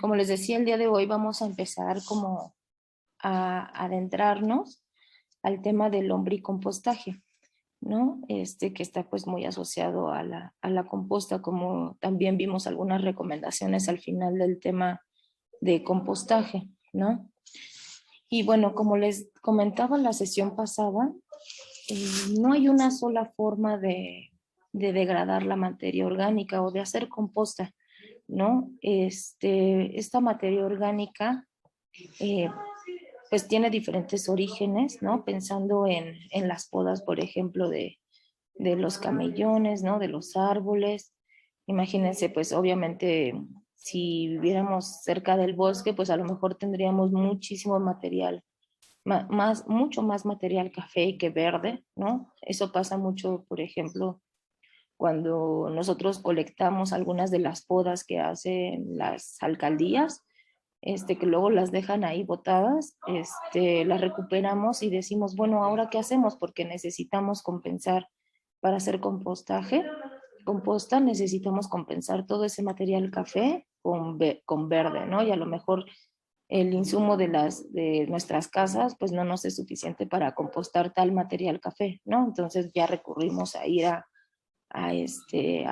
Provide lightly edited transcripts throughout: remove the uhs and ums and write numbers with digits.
Como les decía, el día de hoy vamos a empezar como a adentrarnos al tema del lombricompostaje, ¿no? Que está pues muy asociado a la composta, como también vimos algunas recomendaciones al final del tema de compostaje, ¿no? Y bueno, como les comentaba en la sesión pasada, no hay una sola forma de degradar la materia orgánica o de hacer composta, ¿no? Esta materia orgánica eh, pues tiene diferentes orígenes, ¿no? Pensando en las podas, por ejemplo, de los camellones, ¿no? De los árboles. Imagínense, pues obviamente, si viviéramos cerca del bosque, pues a lo mejor tendríamos muchísimo material, mucho más material café que verde, ¿no? Eso pasa mucho, por ejemplo, cuando nosotros colectamos algunas de las podas que hacen las alcaldías, que luego las dejan ahí botadas, las recuperamos y decimos, bueno, ¿ahora qué hacemos? Porque necesitamos compensar para hacer composta, necesitamos compensar todo ese material café con verde, ¿no? Y a lo mejor el insumo de nuestras casas, pues no nos es suficiente para compostar tal material café, ¿no? Entonces ya recurrimos a ir a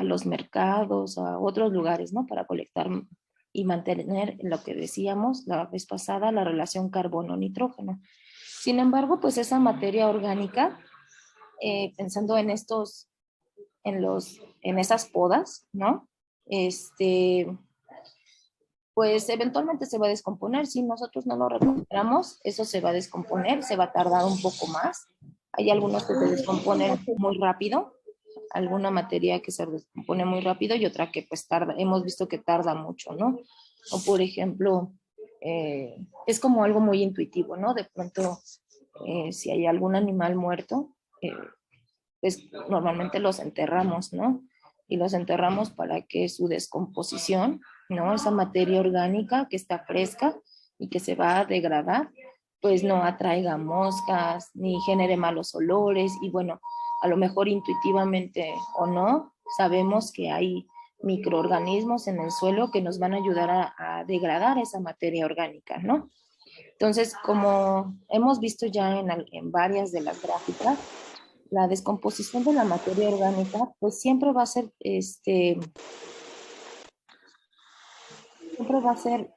los mercados, a otros lugares, ¿no? Para colectar y mantener lo que decíamos la vez pasada, la relación carbono-nitrógeno. Sin embargo, pues esa materia orgánica, pensando en esas podas, ¿no? Pues eventualmente se va a descomponer. Si nosotros no lo recuperamos, eso se va a descomponer, se va a tardar un poco más. Hay algunos que se descomponen muy rápido, alguna materia que se descompone muy rápido y otra que pues tarda, hemos visto que tarda mucho, ¿no? O por ejemplo, es como algo muy intuitivo, ¿no? De pronto, si hay algún animal muerto, pues normalmente los enterramos, ¿no? Y los enterramos para que su descomposición, ¿no? Esa materia orgánica que está fresca y que se va a degradar, pues no atraiga moscas ni genere malos olores y bueno, a lo mejor intuitivamente o no, sabemos que hay microorganismos en el suelo que nos van a ayudar a degradar esa materia orgánica, ¿no? Entonces, como hemos visto ya en varias de las gráficas, la descomposición de la materia orgánica, pues siempre va a ser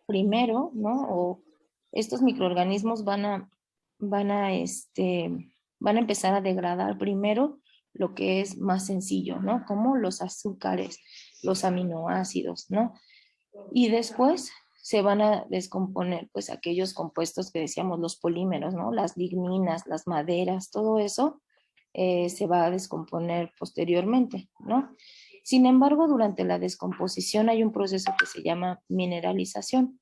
primero, ¿no? O estos microorganismos van a empezar a degradar primero lo que es más sencillo, ¿no? Como los azúcares, los aminoácidos, ¿no? Y después se van a descomponer, pues, aquellos compuestos que decíamos, los polímeros, ¿no? Las ligninas, las maderas, todo eso se va a descomponer posteriormente, ¿no? Sin embargo, durante la descomposición hay un proceso que se llama mineralización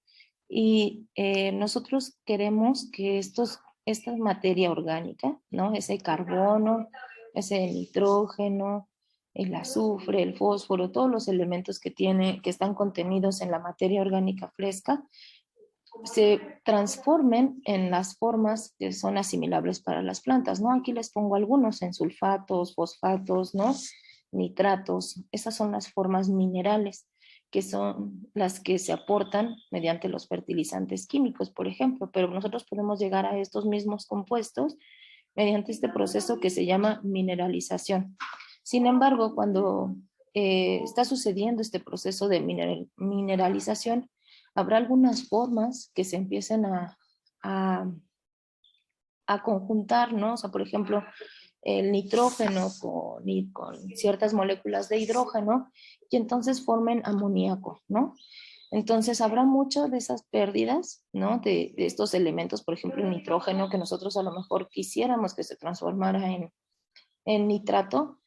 y nosotros queremos que esta materia orgánica, ¿no? Ese carbono, ese nitrógeno, el azufre, el fósforo, todos los elementos que están contenidos en la materia orgánica fresca, se transformen en las formas que son asimilables para las plantas, ¿no? Aquí les pongo algunos en sulfatos, fosfatos, ¿no? Nitratos, esas son las formas minerales, que son las que se aportan mediante los fertilizantes químicos, por ejemplo, pero nosotros podemos llegar a estos mismos compuestos mediante este proceso que se llama mineralización. Sin embargo, cuando está sucediendo este proceso de mineralización, habrá algunas formas que se empiecen a, a conjuntar, ¿no? O sea, por ejemplo, el nitrógeno con ciertas moléculas de hidrógeno y entonces formen amoníaco, ¿no? Entonces habrá muchas de esas pérdidas, ¿no? De estos elementos, por ejemplo, el nitrógeno, que nosotros a lo mejor quisiéramos que se transformara en nitrato,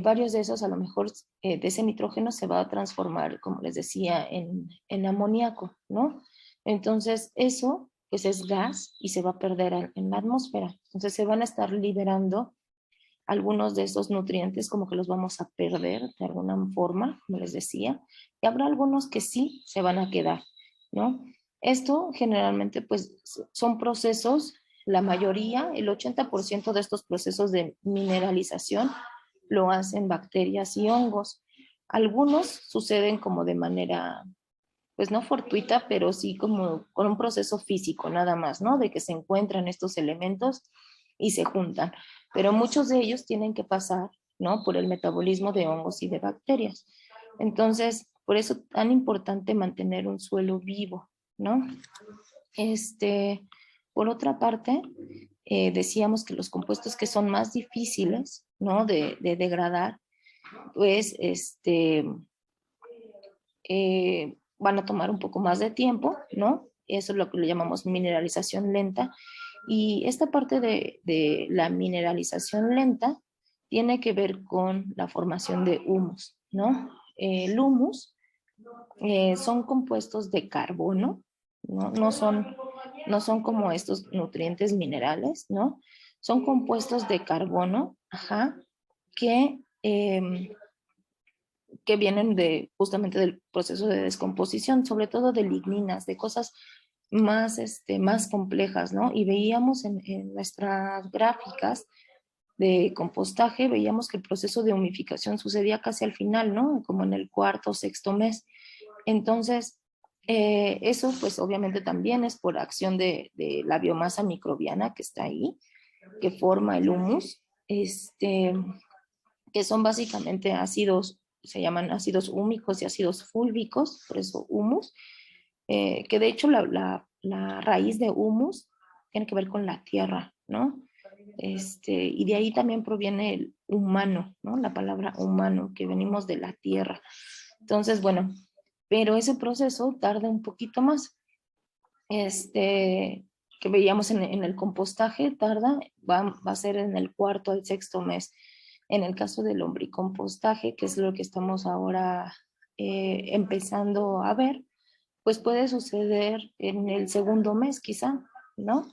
varios de esos a lo mejor de ese nitrógeno se va a transformar, como les decía, en amoníaco, ¿no? Entonces eso pues es gas y se va a perder en la atmósfera. Entonces se van a estar liberando algunos de esos nutrientes como que los vamos a perder de alguna forma, como les decía, y habrá algunos que sí se van a quedar, ¿no? Esto generalmente pues son procesos, la mayoría, el 80% de estos procesos de mineralización lo hacen bacterias y hongos. Algunos suceden como de manera pues no fortuita, pero sí como con un proceso físico nada más, ¿no? De que se encuentran estos elementos y se juntan. Pero muchos de ellos tienen que pasar, ¿no? Por el metabolismo de hongos y de bacterias. Entonces, por eso es tan importante mantener un suelo vivo, ¿no? Por otra parte, decíamos que los compuestos que son más difíciles, ¿no? De degradar, pues, van a tomar un poco más de tiempo, ¿no? Eso es lo que le llamamos mineralización lenta. Y esta parte de la mineralización lenta tiene que ver con la formación de humus, ¿no? El humus son compuestos de carbono, ¿no? No son como estos nutrientes minerales, ¿no? Son compuestos de carbono, ajá, que que vienen justamente del proceso de descomposición, sobre todo de ligninas, de cosas más complejas, ¿no? Y veíamos en nuestras gráficas de compostaje, veíamos que el proceso de humificación sucedía casi al final, ¿no? Como en el cuarto o sexto mes. Entonces, eso pues obviamente también es por acción de la biomasa microbiana que está ahí, que forma el humus, que son básicamente ácidos, se llaman ácidos húmicos y ácidos fúlvicos, por eso humus, que de hecho la raíz de humus tiene que ver con la tierra, ¿no? Y de ahí también proviene el humano, ¿no? La palabra humano, que venimos de la tierra. Entonces, bueno, pero ese proceso tarda un poquito más. Que veíamos en el compostaje, va a ser en el cuarto al sexto mes. En el caso del lombricompostaje, que es lo que estamos ahora empezando a ver, pues puede suceder en el segundo mes quizá, ¿no?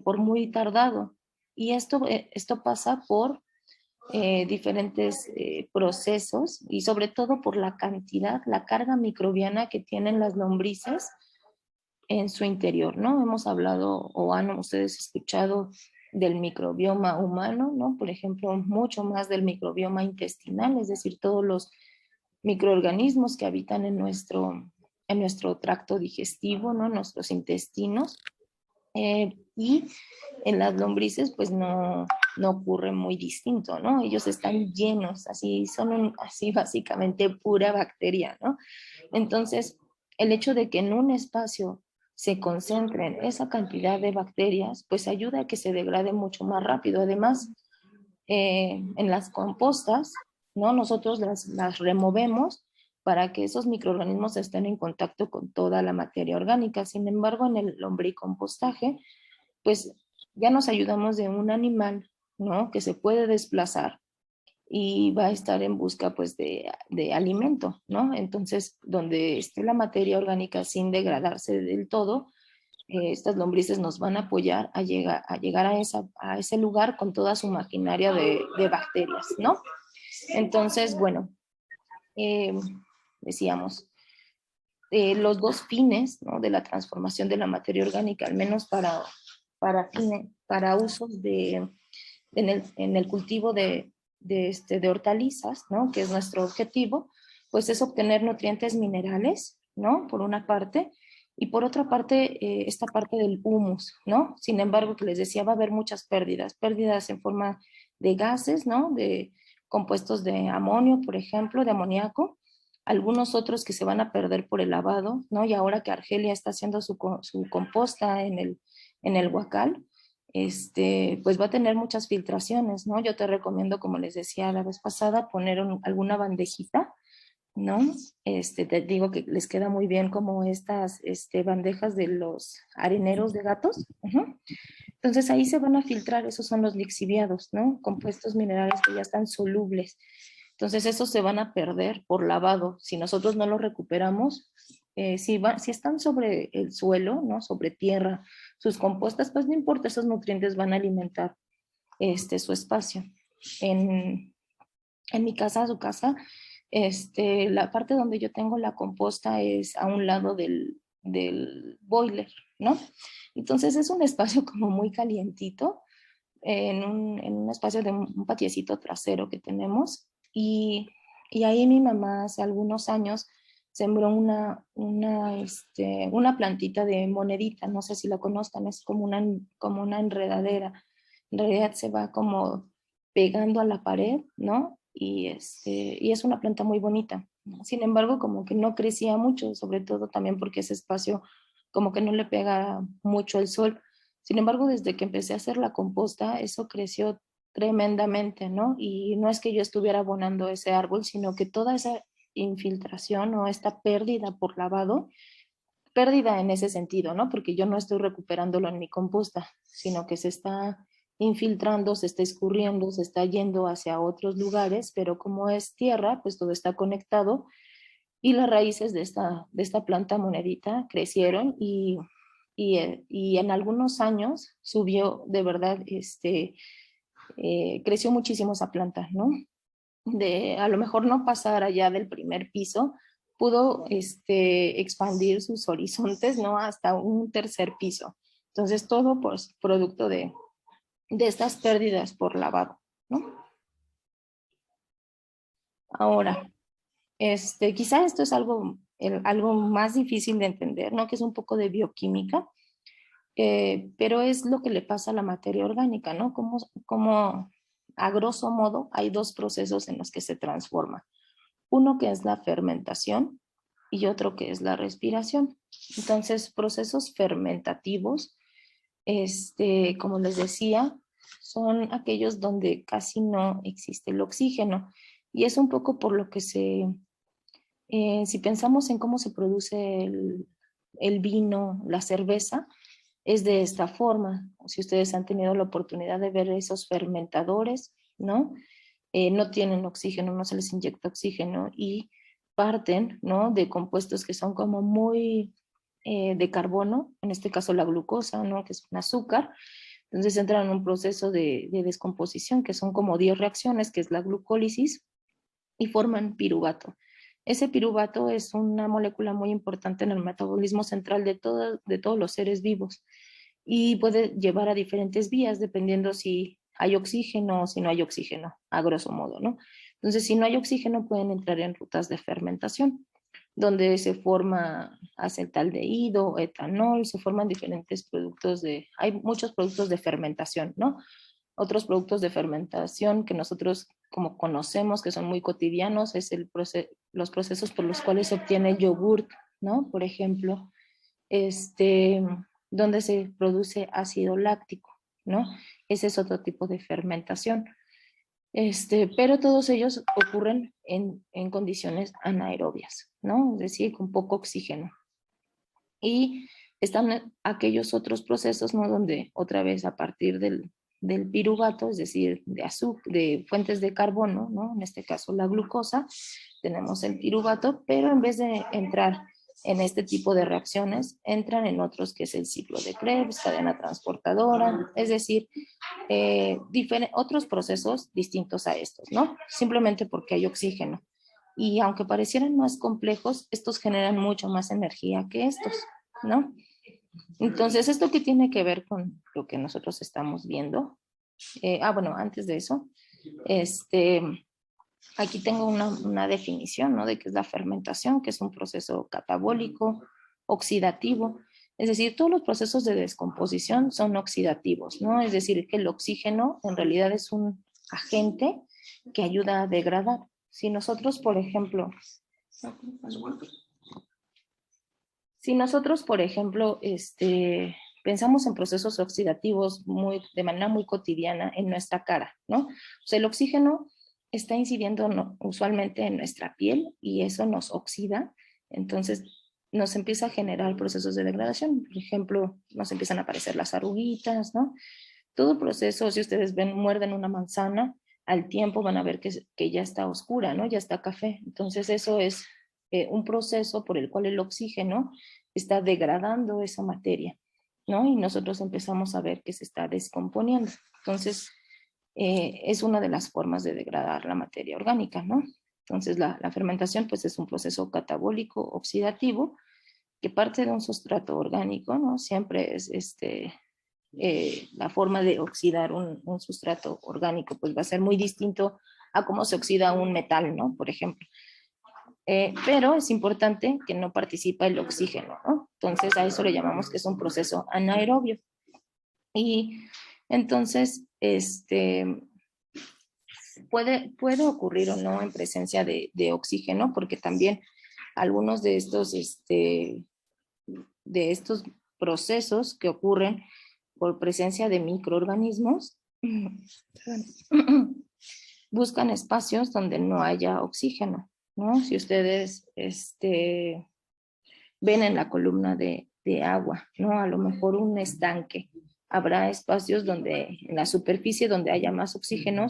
Por muy tardado. Y esto pasa por diferentes procesos y sobre todo por la cantidad, la carga microbiana que tienen las lombrices en su interior, ¿no? Hemos hablado o han ustedes escuchado del microbioma humano, ¿no? Por ejemplo, mucho más del microbioma intestinal, es decir, todos los microorganismos que habitan en nuestro tracto digestivo, ¿no? Nuestros intestinos. Y en las lombrices, pues no ocurre muy distinto, ¿no? Ellos están llenos, así son así básicamente pura bacteria, ¿no? Entonces, el hecho de que en un espacio se concentren esa cantidad de bacterias, pues ayuda a que se degrade mucho más rápido. Además, en las compostas, ¿no? Nosotros las removemos para que esos microorganismos estén en contacto con toda la materia orgánica. Sin embargo, en el lombricompostaje, pues ya nos ayudamos de un animal, ¿no? Que se puede desplazar y va a estar en busca pues de alimento, ¿no? Entonces, donde esté la materia orgánica sin degradarse del todo, estas lombrices nos van a apoyar a llegar a ese lugar con toda su maquinaria de bacterias, ¿no? Entonces, bueno, eh, decíamos, los dos fines, ¿no? De la transformación de la materia orgánica, al menos para usos en el cultivo de hortalizas, ¿no? Que es nuestro objetivo, pues es obtener nutrientes minerales, ¿no? Por una parte, y por otra parte, esta parte del humus, ¿no? Sin embargo, que les decía, va a haber muchas pérdidas en forma de gases, ¿no? De compuestos de amonio, por ejemplo, de amoníaco, algunos otros que se van a perder por el lavado, ¿no? Y ahora que Argelia está haciendo su composta en el huacal, pues va a tener muchas filtraciones, ¿no? Yo te recomiendo, como les decía la vez pasada, poner alguna bandejita, ¿no? Te digo que les queda muy bien como estas bandejas de los areneros de gatos. Ujú. Entonces ahí se van a filtrar, esos son los lixiviados, ¿no? Compuestos minerales que ya están solubles. Entonces esos se van a perder por lavado. Si nosotros no los recuperamos, si están sobre el suelo, ¿no? Sobre tierra, sus compuestas, pues no importa, esos nutrientes van a alimentar su espacio. En, en mi casa, su casa, la parte donde yo tengo la composta es a un lado del boiler, ¿no? Entonces es un espacio como muy calientito, en un espacio de un patiecito trasero que tenemos. Y ahí mi mamá hace algunos años sembró una plantita de monedita, no sé si la conozcan, es como una enredadera. En realidad se va como pegando a la pared, ¿no? Y es una planta muy bonita. Sin embargo, como que no crecía mucho, sobre todo también porque ese espacio como que no le pega mucho el sol. Sin embargo, desde que empecé a hacer la composta, eso creció tremendamente, ¿no? Y no es que yo estuviera abonando ese árbol, sino que toda esa infiltración o esta pérdida por lavado, pérdida en ese sentido, ¿no? Porque yo no estoy recuperándolo en mi composta, sino que se está infiltrando, se está escurriendo, se está yendo hacia otros lugares, pero como es tierra, pues todo está conectado y las raíces de esta planta monedita crecieron y en algunos años subió de verdad, creció muchísimo esa planta, ¿no? De a lo mejor no pasar allá del primer piso, pudo expandir sus horizontes, ¿no? Hasta un tercer piso. Entonces, todo pues producto de estas pérdidas por lavado, ¿no? Ahora, quizá esto es algo más difícil de entender, ¿no? Que es un poco de bioquímica, pero es lo que le pasa a la materia orgánica, ¿no? Como a grosso modo hay dos procesos en los que se transforma. Uno que es la fermentación y otro que es la respiración. Entonces, procesos fermentativos, como les decía, son aquellos donde casi no existe el oxígeno. Y es un poco por lo que si pensamos en cómo se produce el vino, la cerveza, es de esta forma. Si ustedes han tenido la oportunidad de ver esos fermentadores, ¿no? No tienen oxígeno, no se les inyecta oxígeno y parten, ¿no? De compuestos que son como muy de carbono, en este caso la glucosa, ¿no? Que es un azúcar. Entonces entran en un proceso de descomposición que son como 10 reacciones, que es la glucólisis, y forman piruvato. Ese piruvato es una molécula muy importante en el metabolismo central de todos los seres vivos y puede llevar a diferentes vías dependiendo si hay oxígeno o si no hay oxígeno, a grosso modo, ¿no? Entonces, si no hay oxígeno, pueden entrar en rutas de fermentación, donde se forma acetaldehído, etanol, se forman diferentes productos hay muchos productos de fermentación, ¿no? Otros productos de fermentación que nosotros como conocemos, que son muy cotidianos, es los procesos por los cuales se obtiene el yogurt, ¿no? Por ejemplo, este, donde se produce ácido láctico, ¿no? Ese es otro tipo de fermentación. Pero todos ellos ocurren en condiciones anaerobias, ¿no? Es decir, con poco oxígeno. Y están aquellos otros procesos, ¿no? Donde otra vez a partir del piruvato, es decir, de azúcar, de fuentes de carbono, ¿no? En este caso la glucosa, tenemos el piruvato, pero en vez de entrar en este tipo de reacciones, entran en otros que es el ciclo de Krebs, cadena transportadora, es decir, otros procesos distintos a estos, ¿no? Simplemente porque hay oxígeno. Y aunque parecieran más complejos, estos generan mucho más energía que estos, ¿no? Entonces, ¿esto qué tiene que ver con lo que nosotros estamos viendo? Bueno, antes de eso, este, aquí tengo una definición, ¿no? De qué es la fermentación, que es un proceso catabólico, oxidativo. Es decir, todos los procesos de descomposición son oxidativos, ¿no? Es decir, que el oxígeno en realidad es un agente que ayuda a degradar. Si nosotros, por ejemplo, si nosotros, por ejemplo, pensamos en procesos oxidativos de manera muy cotidiana en nuestra cara, ¿no? O sea, el oxígeno está incidiendo usualmente en nuestra piel y eso nos oxida, entonces nos empieza a generar procesos de degradación. Por ejemplo, nos empiezan a aparecer las arruguitas, ¿no? Todo el proceso, si ustedes muerden una manzana, al tiempo van a ver que ya está oscura, ¿no? Ya está café. Entonces eso es un proceso por el cual el oxígeno está degradando esa materia, ¿no? Y nosotros empezamos a ver que se está descomponiendo. Entonces, es una de las formas de degradar la materia orgánica, ¿no? Entonces, la fermentación, pues, es un proceso catabólico oxidativo que parte de un sustrato orgánico, ¿no? Siempre es la forma de oxidar un sustrato orgánico, pues va a ser muy distinto a cómo se oxida un metal, ¿no? Por ejemplo. pero es importante que no participa el oxígeno, ¿no? Entonces a eso le llamamos que es un proceso anaerobio. Y entonces, puede ocurrir o no en presencia de oxígeno, porque también algunos de estos procesos que ocurren por presencia de microorganismos buscan espacios donde no haya oxígeno, ¿no? Si ustedes ven en la columna de agua, ¿no? A lo mejor un estanque. Habrá espacios donde, en la superficie donde haya más oxígeno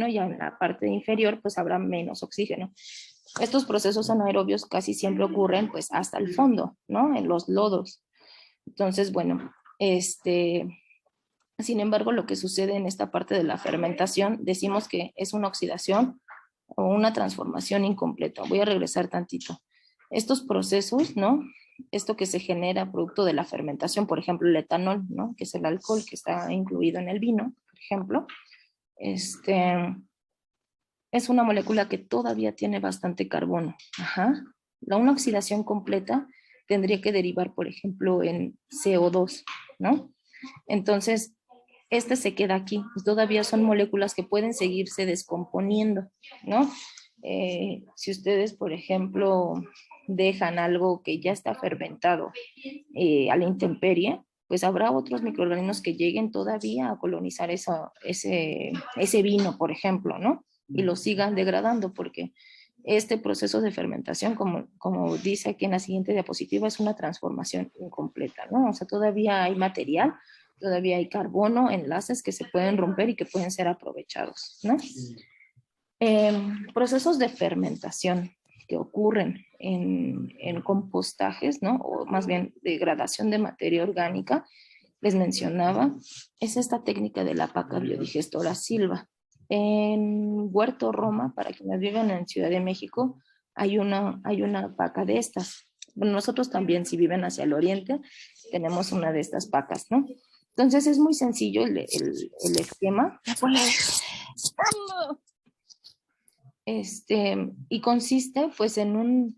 y en la parte inferior pues habrá menos oxígeno. Estos procesos anaerobios casi siempre ocurren pues hasta el fondo, ¿no? En los lodos. Entonces, bueno, sin embargo, lo que sucede en esta parte de la fermentación, decimos que es una oxidación o una transformación incompleta. Voy a regresar tantito. Estos procesos, ¿no? Esto que se genera producto de la fermentación, por ejemplo, el etanol, ¿no? Que es el alcohol que está incluido en el vino, por ejemplo, es una molécula que todavía tiene bastante carbono. Ajá. Una oxidación completa tendría que derivar, por ejemplo, en CO2, ¿no? Entonces, se queda aquí. Todavía son moléculas que pueden seguirse descomponiendo, ¿no? Si ustedes, por ejemplo, dejan algo que ya está fermentado a la intemperie, pues habrá otros microorganismos que lleguen todavía a colonizar ese vino, por ejemplo, ¿no? Y lo sigan degradando, porque este proceso de fermentación, como dice aquí en la siguiente diapositiva, es una transformación incompleta, ¿no? O sea, todavía hay material, todavía hay carbono, enlaces que se pueden romper y que pueden ser aprovechados, ¿no? Procesos de fermentación que ocurren en compostajes, ¿no? O más bien degradación de materia orgánica, les mencionaba, es esta técnica de la paca biodigestora Silva. En Huerto Roma, para quienes viven en Ciudad de México, hay una paca de estas. Bueno, nosotros también, si viven hacia el oriente, tenemos una de estas pacas, ¿no? Entonces es muy sencillo el esquema. Y consiste pues en un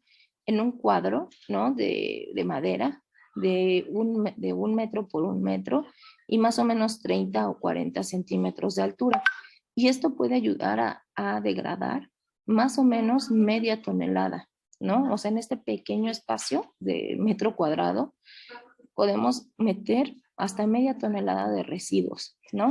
cuadro, ¿no? De madera de 1 metro por 1 metro y más o menos 30 o 40 centímetros de altura. Y esto puede ayudar a degradar más o menos media tonelada, ¿no? O sea, en este pequeño espacio de metro cuadrado podemos meter hasta media tonelada de residuos, ¿no?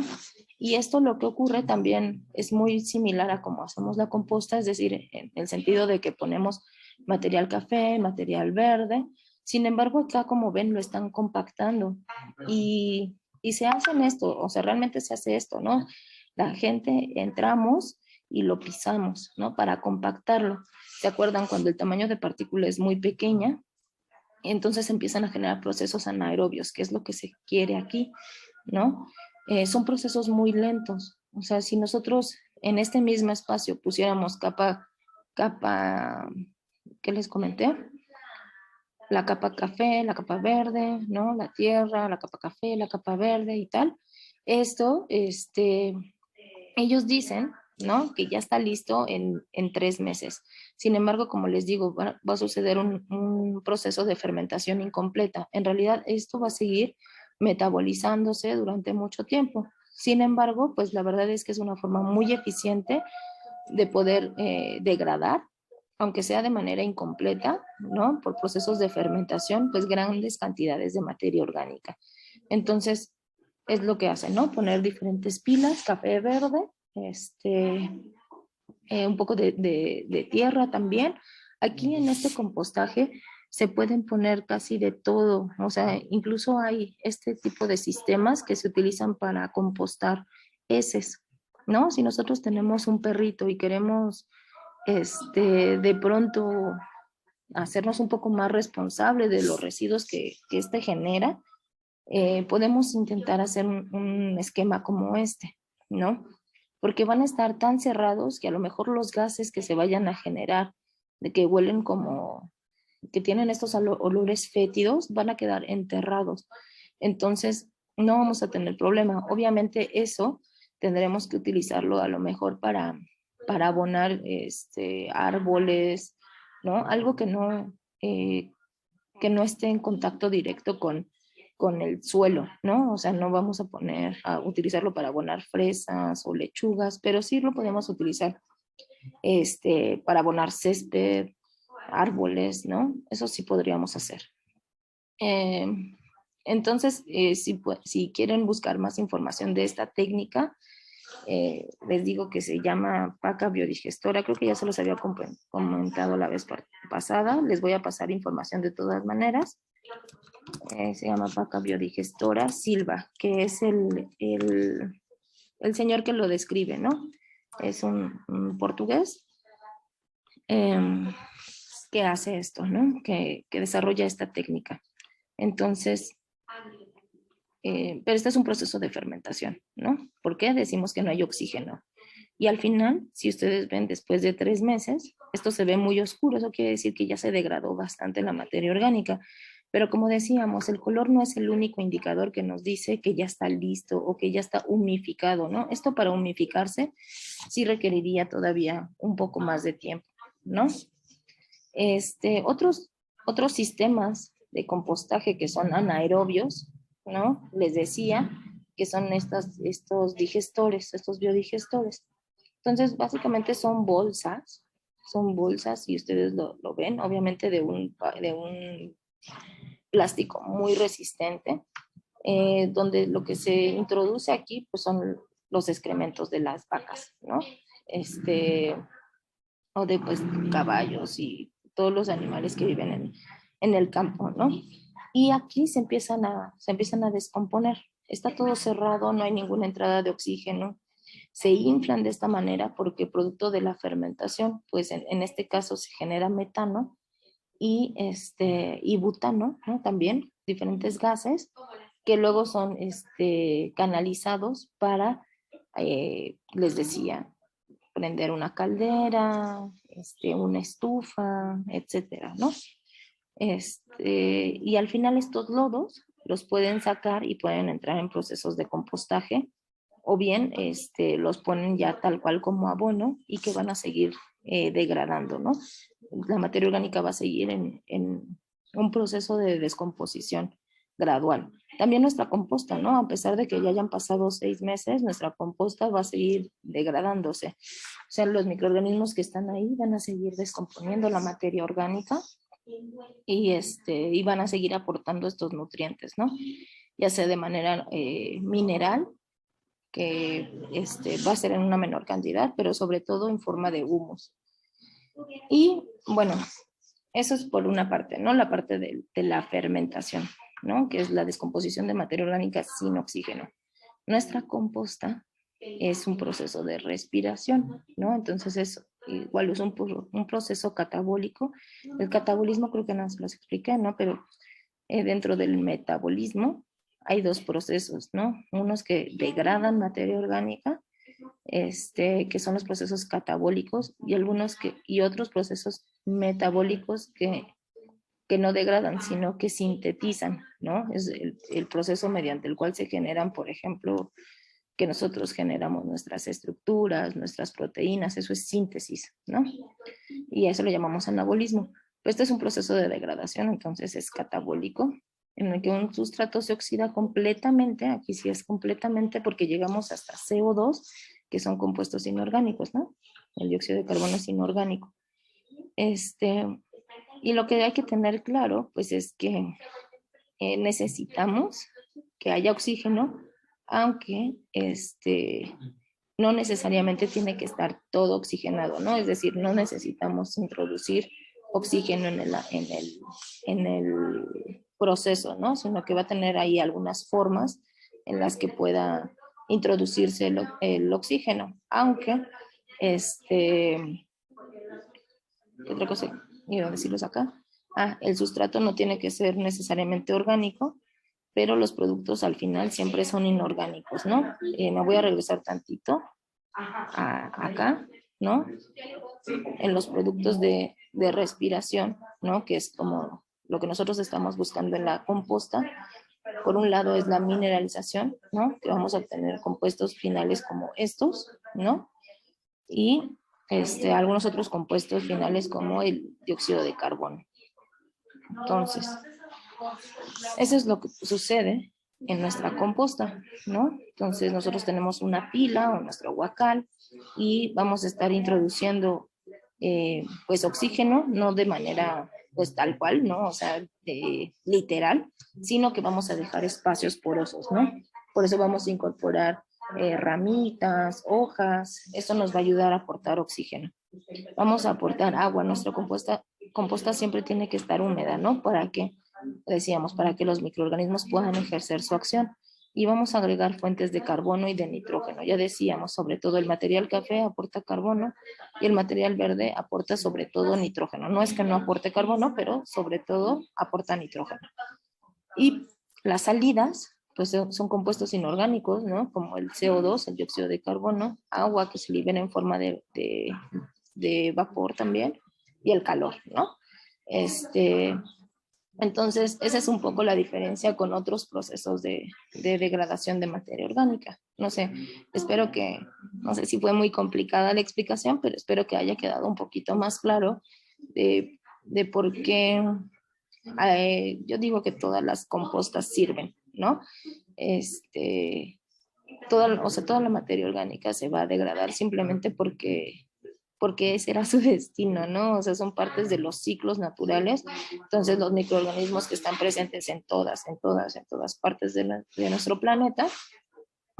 Y esto lo que ocurre también es muy similar a cómo hacemos la composta, es decir, en el sentido de que ponemos material café, material verde. Sin embargo, acá como ven lo están compactando y se hacen esto, o sea, realmente se hace esto, ¿no? La gente entramos y lo pisamos, ¿no? Para compactarlo. ¿Se acuerdan cuando el tamaño de partícula es muy pequeña? Entonces empiezan a generar procesos anaerobios, que es lo que se quiere aquí, ¿no? Son procesos muy lentos. O sea, si nosotros en este mismo espacio pusiéramos capa, ¿qué les comenté? La capa café, la capa verde, ¿no? La tierra, la capa café, la capa verde y tal. Esto, ellos dicen, ¿no? Que ya está listo en 3 meses. Sin embargo, como les digo, va a suceder un proceso de fermentación incompleta. En realidad, esto va a seguir metabolizándose durante mucho tiempo. Sin embargo, pues la verdad es que es una forma muy eficiente de poder degradar, aunque sea de manera incompleta, ¿no? Por procesos de fermentación, pues grandes cantidades de materia orgánica. Entonces, es lo que hacen, ¿no? Poner diferentes pilas, café verde, un poco de tierra también. Aquí en este compostaje se pueden poner casi de todo, o sea, incluso hay este tipo de sistemas que se utilizan para compostar heces, ¿no? Si nosotros tenemos un perrito y queremos, de pronto hacernos un poco más responsable de los residuos que este genera, podemos intentar hacer un esquema como este, ¿no? Porque van a estar tan cerrados que a lo mejor los gases que se vayan a generar, de que huelen como, que tienen estos olores fétidos, van a quedar enterrados. Entonces, no vamos a tener problema. Obviamente eso tendremos que utilizarlo a lo mejor para abonar árboles ¿no? Algo que no esté en contacto directo con el suelo, ¿no? O sea, no vamos a utilizarlo para abonar fresas o lechugas, pero sí lo podemos utilizar para abonar césped, árboles, ¿no? Eso sí podríamos hacer. Eh, entonces, si quieren buscar más información de esta técnica, les digo que se llama paca biodigestora, creo que ya se los había comentado la vez pasada, les voy a pasar información de todas maneras. Se llama paca biodigestora Silva, que es el señor que lo describe, ¿no? Es un portugués que hace esto, ¿no? Que desarrolla esta técnica. Entonces, pero este es un proceso de fermentación, ¿no? ¿Por qué? Decimos que no hay oxígeno. Y al final, si ustedes ven después de 3 meses, esto se ve muy oscuro, eso quiere decir que ya se degradó bastante la materia orgánica. Pero como decíamos, el color no es el único indicador que nos dice que ya está listo o que ya está humificado, ¿no? Esto para humificarse sí requeriría todavía un poco más de tiempo, ¿no? Otros sistemas de compostaje que son anaerobios, ¿no? Les decía que son estos digestores, estos biodigestores. Entonces, básicamente son bolsas, y ustedes lo ven, obviamente de un plástico muy resistente, donde lo que se introduce aquí pues son los excrementos de las vacas, ¿no? Este, o de pues caballos y todos los animales que viven en el campo, ¿no? Y aquí se empiezan a descomponer. Está todo cerrado, no hay ninguna entrada de oxígeno. Se inflan de esta manera porque producto de la fermentación, pues en este caso se genera metano y butano, ¿no? También diferentes gases que luego son canalizados para, les decía, prender una caldera, una estufa, etcétera, ¿no? Y al final estos lodos los pueden sacar y pueden entrar en procesos de compostaje o bien los ponen ya tal cual como abono y que van a seguir degradando, ¿no? La materia orgánica va a seguir en un proceso de descomposición gradual. También nuestra composta, ¿no? A pesar de que ya hayan pasado 6 meses, nuestra composta va a seguir degradándose. O sea, los microorganismos que están ahí van a seguir descomponiendo la materia orgánica y van a seguir aportando estos nutrientes, ¿no? Ya sea de manera mineral, que va a ser en una menor cantidad, pero sobre todo en forma de humus. Y bueno, eso es por una parte, ¿no? La parte de la fermentación, ¿no? Que es la descomposición de materia orgánica sin oxígeno. Nuestra composta es un proceso de respiración, ¿no? Entonces es igual es un proceso catabólico. El catabolismo creo que no se los expliqué, ¿no? Pero dentro del metabolismo hay 2 procesos, ¿no? Unos que degradan materia orgánica, que son los procesos catabólicos, y otros procesos metabólicos que no degradan, sino que sintetizan, ¿no? Es el proceso mediante el cual se generan, por ejemplo, que nosotros generamos nuestras estructuras, nuestras proteínas, eso es síntesis, ¿no? Y a eso lo llamamos anabolismo. Pero este es un proceso de degradación, entonces es catabólico, en el que un sustrato se oxida completamente, aquí sí es completamente, porque llegamos hasta CO2, que son compuestos inorgánicos, ¿no? El dióxido de carbono es inorgánico. Y lo que hay que tener claro, pues es que necesitamos que haya oxígeno, aunque no necesariamente tiene que estar todo oxigenado, ¿no? Es decir, no necesitamos introducir oxígeno en el proceso, ¿no? Sino que va a tener ahí algunas formas en las que pueda introducirse el oxígeno, aunque, ¿qué otra cosa iba a decirles acá? El sustrato no tiene que ser necesariamente orgánico, pero los productos al final siempre son inorgánicos, ¿no? Me voy a regresar tantito acá, ¿no? En los productos de respiración, ¿no? Que es como lo que nosotros estamos buscando en la composta. Por un lado es la mineralización, ¿no? Que vamos a obtener compuestos finales como estos, ¿no? Y algunos otros compuestos finales como el dióxido de carbono. Entonces, eso es lo que sucede en nuestra composta, ¿no? Entonces nosotros tenemos una pila o nuestro huacal y vamos a estar introduciendo pues oxígeno, no de manera pues tal cual, ¿no? O sea, literal, sino que vamos a dejar espacios porosos, ¿no? Por eso vamos a incorporar ramitas, hojas, eso nos va a ayudar a aportar oxígeno. Vamos a aportar agua, nuestra composta siempre tiene que estar húmeda, ¿no? Para que, decíamos, para que los microorganismos puedan ejercer su acción. Y vamos a agregar fuentes de carbono y de nitrógeno. Ya decíamos, sobre todo el material café aporta carbono y el material verde aporta sobre todo nitrógeno. No es que no aporte carbono, pero sobre todo aporta nitrógeno. Y las salidas, pues son compuestos inorgánicos, ¿no? Como el CO2, el dióxido de carbono, agua que se libera en forma de vapor también, y el calor, ¿no? Entonces, esa es un poco la diferencia con otros procesos de degradación de materia orgánica. No sé, espero que, no sé si fue muy complicada la explicación, pero espero que haya quedado un poquito más claro de por qué yo digo que todas las compostas sirven, ¿no? O sea, toda la materia orgánica se va a degradar simplemente porque ese era su destino, ¿no? O sea, son partes de los ciclos naturales. Entonces, los microorganismos que están presentes en todas partes de nuestro planeta,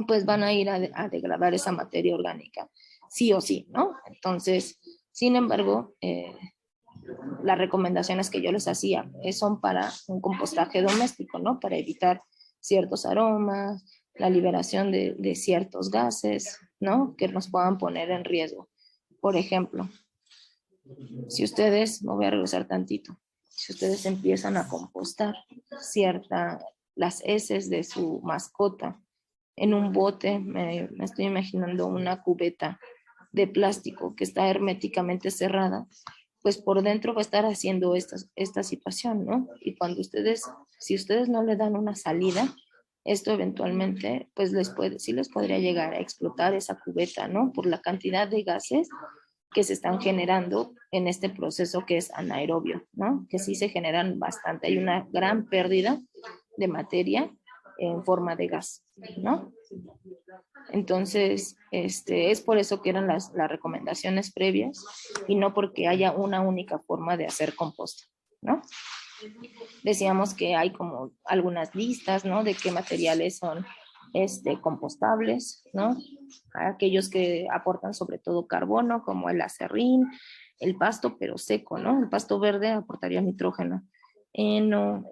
pues van a ir a degradar esa materia orgánica, sí o sí, ¿no? Entonces, sin embargo, las recomendaciones que yo les hacía son para un compostaje doméstico, ¿no? Para evitar ciertos aromas, la liberación de ciertos gases, ¿no? Que nos puedan poner en riesgo. Por ejemplo, si ustedes, me voy a regresar tantito, si ustedes empiezan a compostar las heces de su mascota en un bote, me estoy imaginando una cubeta de plástico que está herméticamente cerrada, pues por dentro va a estar haciendo esta situación, ¿no? Y si ustedes no le dan una salida, esto eventualmente, pues sí les podría llegar a explotar esa cubeta, ¿no? Por la cantidad de gases que se están generando en este proceso que es anaerobio, ¿no? Que sí se generan bastante. Hay una gran pérdida de materia en forma de gas, ¿no? Entonces, es por eso que eran las recomendaciones previas y no porque haya una única forma de hacer composta, ¿no? Decíamos que hay como algunas listas, ¿no? De qué materiales son compostables, ¿no? Aquellos que aportan sobre todo carbono, como el acerrín, el pasto, pero seco, ¿no? El pasto verde aportaría nitrógeno. Heno,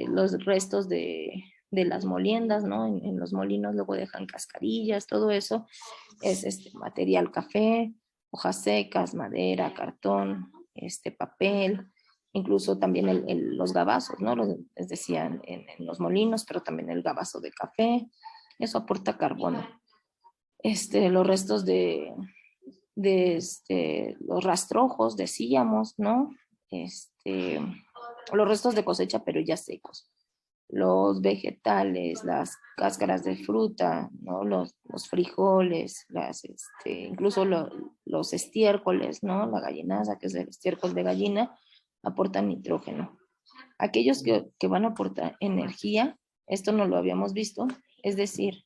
los restos de las moliendas, ¿no? En los molinos luego dejan cascarillas, todo eso es material café, hojas secas, madera, cartón, papel, incluso también los gabazos, ¿no? Les decían en los molinos, pero también el gabazo de café, eso aporta carbono. Los restos de los rastrojos, decíamos, ¿no? Los restos de cosecha, pero ya secos. Los vegetales, las cáscaras de fruta, ¿no? Los frijoles, incluso los estiércoles, ¿no? La gallinaza, que es el estiércol de gallina, aportan nitrógeno. Aquellos que van a aportar energía, esto no lo habíamos visto, es decir,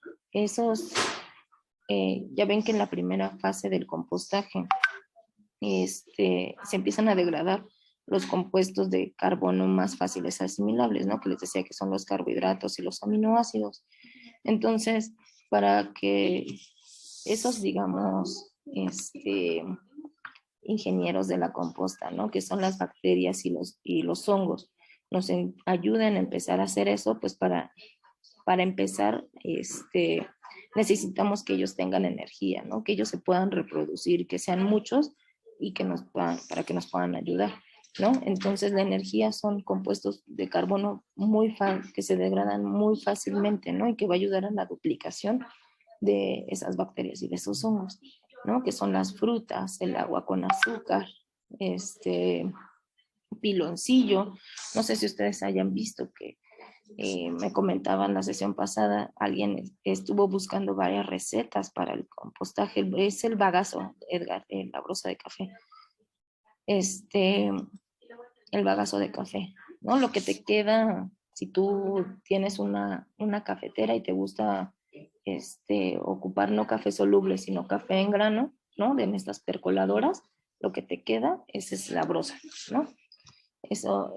ya ven que en la primera fase del compostaje se empiezan a degradar los compuestos de carbono más fáciles asimilables, ¿no? Que les decía que son los carbohidratos y los aminoácidos. Entonces, para que esos, digamos, ingenieros de la composta, ¿no? Que son las bacterias y los hongos, nos ayuden a empezar a hacer eso, pues para empezar, necesitamos que ellos tengan energía, ¿no? Que ellos se puedan reproducir, que sean muchos y para que nos puedan ayudar, ¿no? Entonces la energía son compuestos de carbono que se degradan muy fácilmente, ¿no? Y que va a ayudar a la duplicación de esas bacterias y de esos hongos, ¿no? Que son las frutas, el agua con azúcar, piloncillo. No sé si ustedes hayan visto que Me comentaba en la sesión pasada, alguien estuvo buscando varias recetas para el compostaje. Es el bagazo, Edgar, la broza de café. El bagazo de café, ¿no? Lo que te queda, si tú tienes una cafetera y te gusta ocupar no café soluble, sino café en grano, ¿no? En estas percoladoras, lo que te queda, esa es la broza, ¿no? Eso,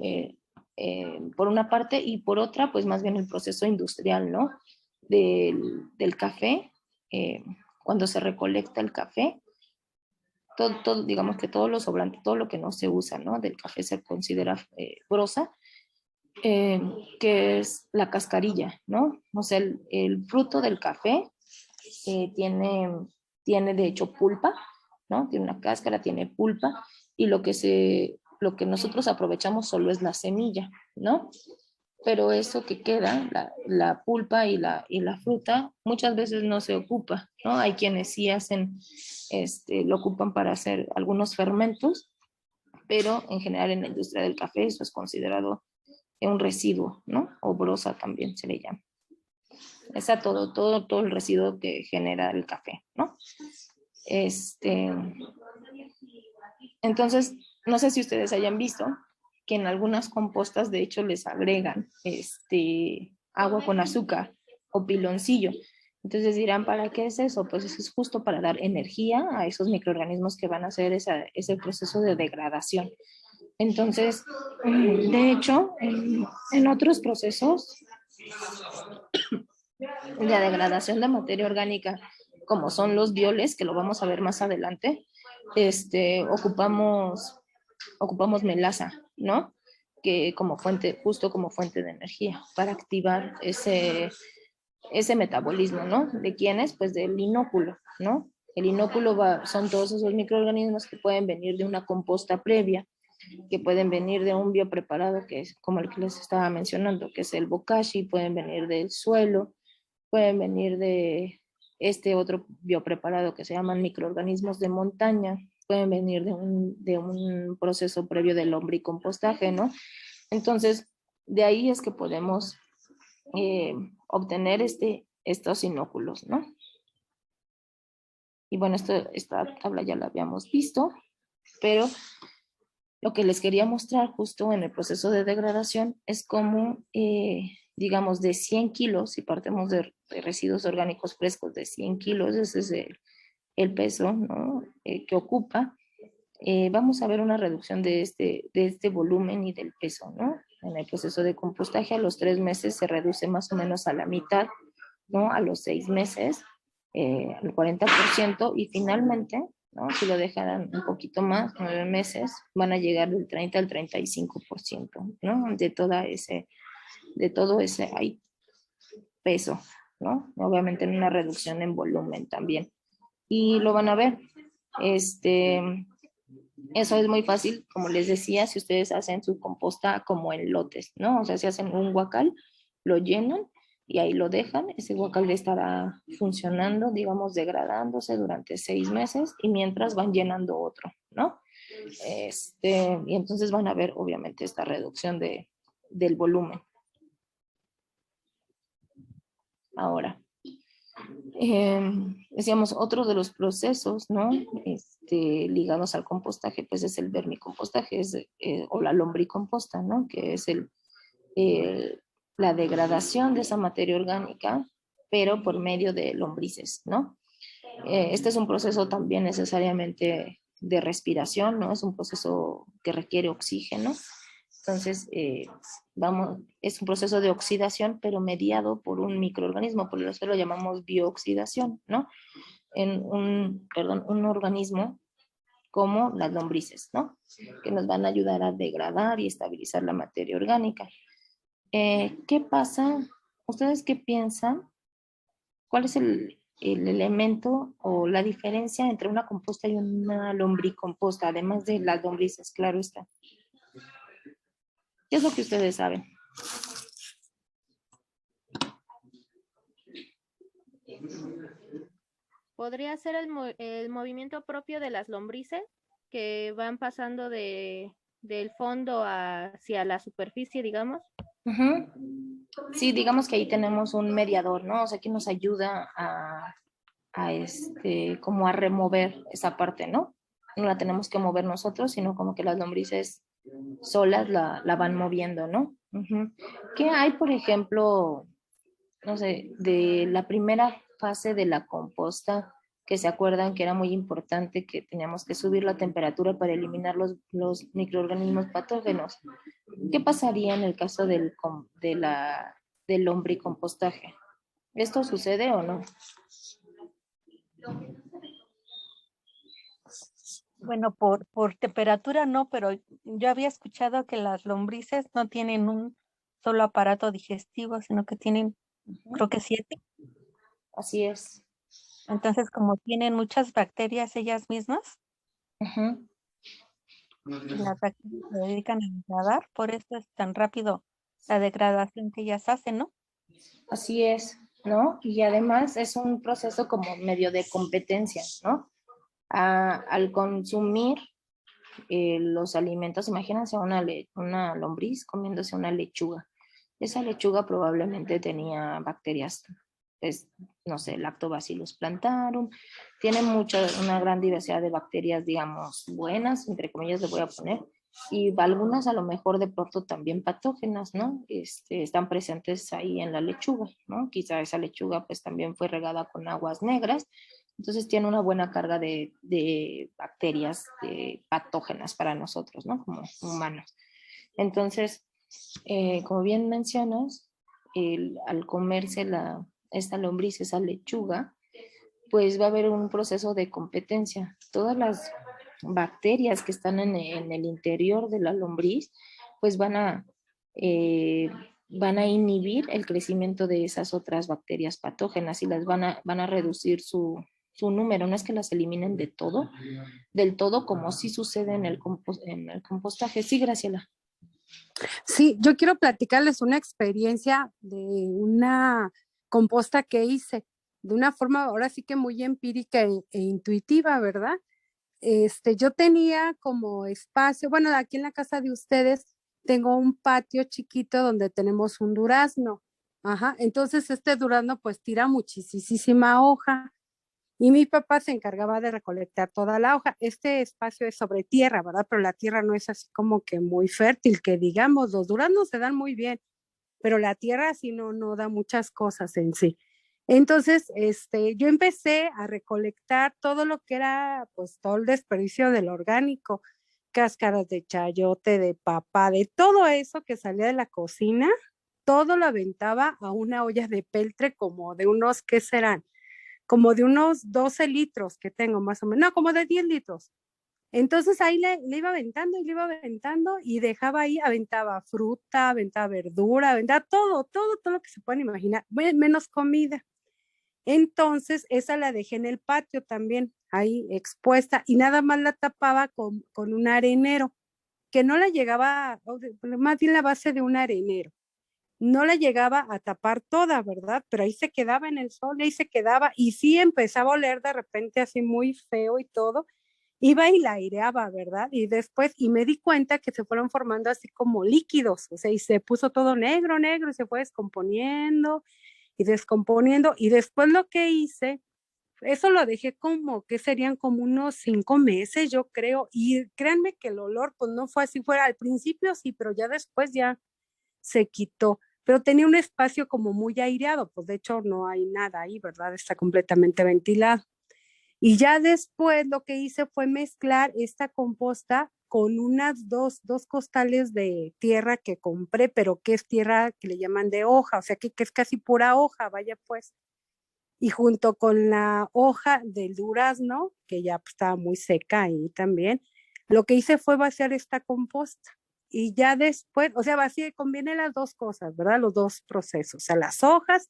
por una parte, y por otra, pues más bien el proceso industrial, ¿no? Del café, eh, cuando se recolecta el café, todo, digamos que todo lo sobrante, todo lo que no se usa, ¿no? Del café se considera broza, eh, que es la cascarilla, ¿no? O sea, el fruto del café tiene, tiene de hecho pulpa, ¿no? Tiene una cáscara, tiene pulpa, y lo que nosotros aprovechamos solo es la semilla, ¿no? Pero eso que queda, la pulpa y la fruta, muchas veces no se ocupa, ¿no? Hay quienes sí hacen, lo ocupan para hacer algunos fermentos, pero en general en la industria del café eso es considerado un residuo, ¿no? O brosa también se le llama. Es a todo el residuo que genera el café, ¿no? Este, entonces, no sé si ustedes hayan visto que en algunas compostas de hecho les agregan agua con azúcar o piloncillo. Entonces dirán, ¿para qué es eso? Pues eso es justo para dar energía a esos microorganismos que van a hacer ese proceso de degradación. Entonces, de hecho, en otros procesos de degradación de materia orgánica, como son los violes, que lo vamos a ver más adelante, ocupamos melaza, ¿no? Que como fuente, justo como fuente de energía, para activar ese metabolismo, ¿no? ¿De quiénes? Pues del inóculo, ¿no? El inóculo son todos esos microorganismos que pueden venir de una composta previa, que pueden venir de un biopreparado, que es como el que les estaba mencionando, que es el bokashi, pueden venir del suelo, pueden venir de este otro biopreparado que se llaman microorganismos de montaña, pueden venir de un proceso previo del lombricompostaje, ¿no? Entonces, de ahí es que podemos obtener estos inóculos, ¿no? Y bueno, esta tabla ya la habíamos visto, pero lo que les quería mostrar justo en el proceso de degradación es cómo, digamos, de 100 kilos, si partimos de residuos orgánicos frescos de 100 kilos, ese es el peso, ¿no? Que ocupa, vamos a ver una reducción de este volumen y del peso, ¿no? En el proceso de compostaje a los 3 meses se reduce más o menos a la mitad, ¿no? A los 6 meses, al 40%, y finalmente, ¿no? Si lo dejan un poquito más, 9 meses, van a llegar del 30 al 35%, ¿no? De todo ese hay peso, ¿no? Obviamente en una reducción en volumen también. Y lo van a ver. Eso es muy fácil, como les decía, si ustedes hacen su composta como en lotes, ¿no? O sea, si hacen un guacal, lo llenan y ahí lo dejan, ese guacal estará funcionando, digamos, degradándose durante 6 meses y mientras van llenando otro, ¿no? Y entonces van a ver, obviamente, esta reducción del volumen. Ahora, decíamos, otro de los procesos, ¿no? Ligados al compostaje, pues es el vermicompostaje, o la lombricomposta, ¿no? Que es eh, la degradación de esa materia orgánica, pero por medio de lombrices, ¿no? Este es un proceso también necesariamente de respiración, ¿no? Es un proceso que requiere oxígeno. Entonces, es un proceso de oxidación, pero mediado por un microorganismo, por eso lo llamamos biooxidación, ¿no? Un organismo como las lombrices, ¿no? Que nos van a ayudar a degradar y estabilizar la materia orgánica. ¿Qué pasa? ¿Ustedes qué piensan? ¿Cuál es el elemento o la diferencia entre una composta y una lombricomposta, además de las lombrices? Claro está. ¿Qué es lo que ustedes saben? Podría ser el movimiento propio de las lombrices que van pasando del fondo hacia la superficie, digamos. Ujú. Sí, digamos que ahí tenemos un mediador, ¿no? O sea, que nos ayuda como a remover esa parte, ¿no? No la tenemos que mover nosotros, sino como que las lombrices solas la van moviendo, ¿no? Ujú. ¿Qué hay, por ejemplo, no sé, de la primera fase de la composta, que se acuerdan que era muy importante que teníamos que subir la temperatura para eliminar los microorganismos patógenos? ¿Qué pasaría en el caso del lombricompostaje? ¿Esto sucede o no? Bueno, por temperatura no, pero yo había escuchado que las lombrices no tienen un solo aparato digestivo, sino que tienen, creo que 7. Así es. Entonces, como tienen muchas bacterias ellas mismas, Ujú. y las bacterias se dedican a degradar, por eso es tan rápido la degradación que ellas hacen, ¿no? Así es, ¿no? Y además es un proceso como medio de competencia, ¿no? Al consumir los alimentos, imagínense una lombriz comiéndose una lechuga. Esa lechuga probablemente tenía bacterias, pues, no sé, Lactobacillus plantarum, tiene una gran diversidad de bacterias, digamos, buenas, entre comillas le voy a poner, y algunas a lo mejor de pronto también patógenas, ¿no? Están presentes ahí en la lechuga, ¿no? Quizá esa lechuga pues también fue regada con aguas negras, entonces tiene una buena carga de bacterias patógenas para nosotros, ¿no? Como humanos. Entonces, como bien mencionas, al comerse esta lombriz, esa lechuga, pues va a haber un proceso de competencia. Todas las bacterias que están en el interior de la lombriz, pues eh, van a inhibir el crecimiento de esas otras bacterias patógenas y van a reducir su número. No es que las eliminen del todo, como sí sucede en el compostaje. Sí, Graciela. Sí, yo quiero platicarles una experiencia de una composta que hice de una forma ahora sí que muy empírica e intuitiva, ¿verdad? Yo tenía como espacio, bueno, aquí en la casa de ustedes tengo un patio chiquito donde tenemos un durazno. Ajá, entonces este durazno pues tira muchísima hoja y mi papá se encargaba de recolectar toda la hoja. Este espacio es sobre tierra, ¿verdad? Pero la tierra no es así como que muy fértil, que digamos, los duraznos se dan muy bien, pero la tierra sí no da muchas cosas en sí. Entonces, yo empecé a recolectar todo lo que era, pues, todo el desperdicio del orgánico, cáscaras de chayote, de papa, de todo eso que salía de la cocina, todo lo aventaba a una olla de peltre como de unos, ¿qué serán? Como de unos 12 litros que tengo más o menos, no, como de 10 litros. Entonces ahí le iba aventando y le iba aventando y dejaba ahí, aventaba fruta, aventaba verdura, aventaba todo lo que se pueden imaginar, menos comida. Entonces esa la dejé en el patio también, ahí expuesta y nada más la tapaba con un arenero, que no la llegaba, más bien la base de un arenero no la llegaba a tapar toda, ¿verdad? Pero ahí se quedaba en el sol, ahí se quedaba y sí empezaba a oler de repente así muy feo y todo. Iba y la aireaba, ¿verdad? Y después, y me di cuenta que se fueron formando así como líquidos, o sea, y se puso todo negro y se fue descomponiendo y descomponiendo. Y después lo que hice, eso lo dejé como que serían como unos 5 meses, yo creo. Y créanme que el olor, pues no fue así, fuera al principio sí, pero ya después ya se quitó, pero tenía un espacio como muy aireado, pues de hecho no hay nada ahí, ¿verdad? Está completamente ventilado. Y ya después lo que hice fue mezclar esta composta con unas dos costales de tierra que compré, pero que es tierra que le llaman de hoja, o sea que es casi pura hoja, vaya pues. Y junto con la hoja del durazno, que ya pues, estaba muy seca ahí también, lo que hice fue vaciar esta composta. Y ya después, o sea, vacié, conviene las dos cosas, ¿verdad? Los dos procesos, o sea, las hojas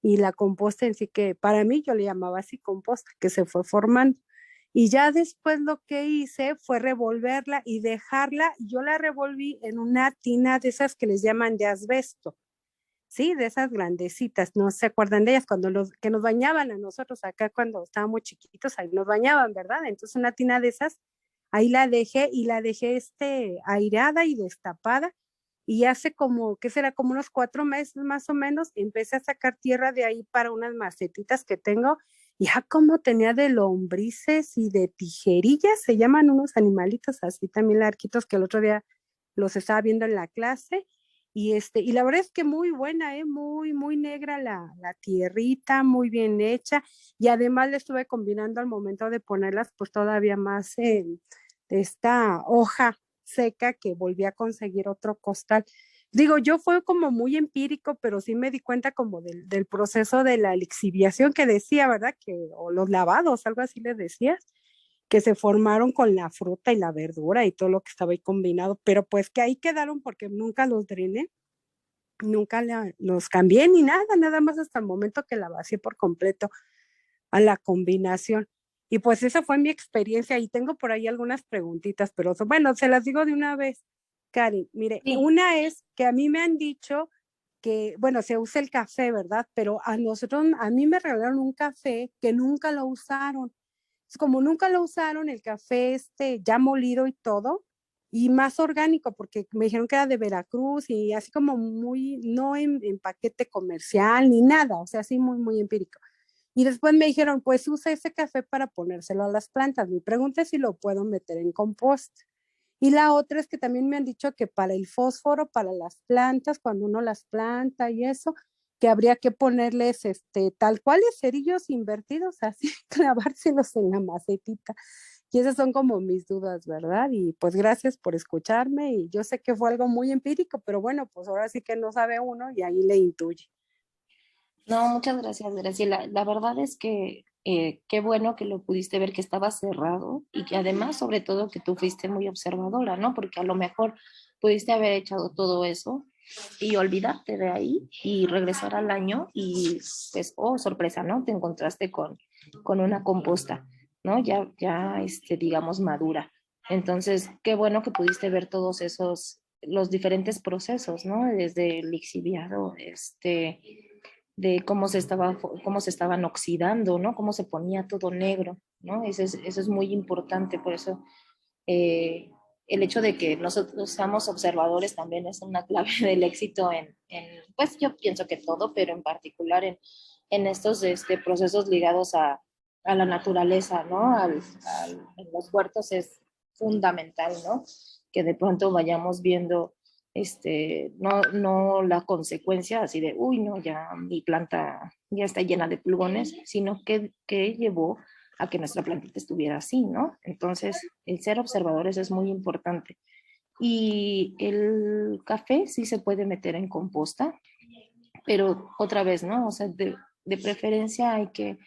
y la composta en sí, que para mí yo le llamaba así composta, que se fue formando. Y ya después lo que hice fue revolverla y dejarla, yo la revolví en una tina de esas que les llaman de asbesto, sí, de esas grandecitas, no se acuerdan de ellas, cuando que nos bañaban a nosotros acá cuando estábamos chiquitos, ahí nos bañaban, ¿verdad? Entonces una tina de esas, ahí la dejé y la dejé aireada y destapada y hace como, ¿qué será? Como unos 4 meses más o menos, empecé a sacar tierra de ahí para unas macetitas que tengo, y ya como tenía de lombrices y de tijerillas, se llaman unos animalitos así también larquitos que el otro día los estaba viendo en la clase, y la verdad es que muy buena, muy, muy negra la tierrita, muy bien hecha, y además le estuve combinando al momento de ponerlas, pues todavía más de esta hoja seca que volví a conseguir otro costal. Digo, yo fue como muy empírico, pero sí me di cuenta como del proceso de la lixiviación que decía, ¿verdad? O los lavados, algo así le decías, que se formaron con la fruta y la verdura y todo lo que estaba ahí combinado, pero pues que ahí quedaron porque nunca los drené, nunca los cambié ni nada, nada más hasta el momento que la vacié por completo a la combinación. Y pues esa fue mi experiencia y tengo por ahí algunas preguntitas, pero bueno, se las digo de una vez, Karen. Mire, Sí. una es que a mí me han dicho que, bueno, se usa el café, ¿verdad? Pero a mí me regalaron un café que nunca lo usaron. Como nunca lo usaron, el café ya molido y todo, y más orgánico, porque me dijeron que era de Veracruz y así como muy, no en paquete comercial ni nada, o sea, así muy, muy empírico. Y después me dijeron, pues usa ese café para ponérselo a las plantas. Mi pregunta es si lo puedo meter en compost. Y la otra es que también me han dicho que para el fósforo, para las plantas, cuando uno las planta y eso, que habría que ponerles tal cual cerillos invertidos, así, clavárselos en la macetita. Y esas son como mis dudas, ¿verdad? Y pues gracias por escucharme. Y yo sé que fue algo muy empírico, pero bueno, pues ahora sí que no sabe uno y ahí le intuye. No, muchas gracias, Graciela. La verdad es que qué bueno que lo pudiste ver que estaba cerrado y que además, sobre todo, que tú fuiste muy observadora, ¿no? Porque a lo mejor pudiste haber echado todo eso y olvidarte de ahí y regresar al año y pues, oh, sorpresa, ¿no? Te encontraste con una composta, ¿no? Digamos, madura. Entonces, qué bueno que pudiste ver todos esos, los diferentes procesos, ¿no? Desde el lixiviado, de cómo se estaban oxidando, ¿no? Cómo se ponía todo negro, ¿no? Eso es muy importante, por eso eh, el hecho de que nosotros seamos observadores también es una clave del éxito pues yo pienso que todo, pero en particular en estos procesos ligados a la naturaleza, ¿no? En los huertos es fundamental, ¿no? Que de pronto vayamos viendo no la consecuencia así de, uy, no, ya mi planta ya está llena de pulgones, sino que llevó a que nuestra plantita estuviera así, ¿no? Entonces, el ser observadores es muy importante. Y el café sí se puede meter en composta, pero otra vez, ¿no? O sea, de preferencia hay que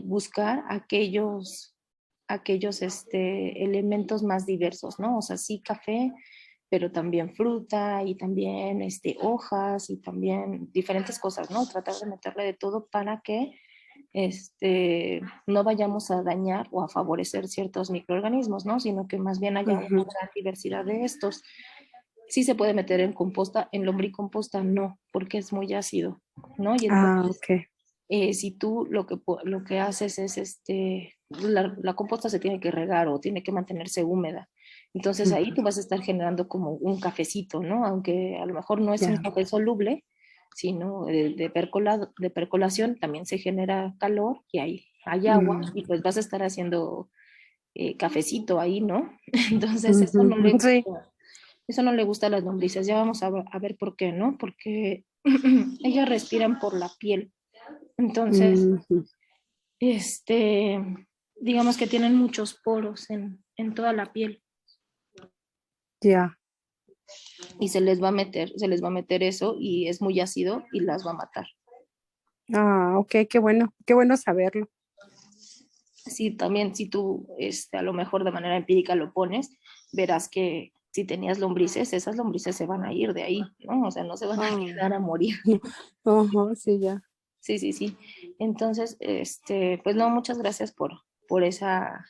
buscar aquellos elementos más diversos, ¿no? O sea, sí café, pero también fruta y también hojas y también diferentes cosas, ¿no? Tratar de meterle de todo para que no vayamos a dañar o a favorecer ciertos microorganismos, ¿no? Sino que más bien haya una gran diversidad de estos. Sí se puede meter en composta, en lombricomposta no, porque es muy ácido, ¿no? Y entonces, Ok. si tú lo que haces es, la composta se tiene que regar o tiene que mantenerse húmeda. Entonces ahí tú vas a estar generando como un cafecito, ¿no? Aunque a lo mejor no es un Ya. café soluble, sino de percolación también se genera calor y hay agua y pues vas a estar haciendo cafecito ahí, ¿no? Entonces Sí. eso no le gusta a las lombrices. Ya vamos a ver por qué, ¿no? Porque ellas respiran por la piel. Entonces, Ujú. este, digamos que tienen muchos poros en toda la piel Ya. y se les va a meter eso y es muy ácido y las va a matar. Ok, qué bueno saberlo. Sí, también si tú a lo mejor de manera empírica lo pones, verás que si tenías lombrices, esas lombrices se van a ir de ahí, ¿no? O sea, no se van a Ah. quedar a morir. Ajá, sí, ya. Sí, sí, sí. Entonces, pues no, muchas gracias por esa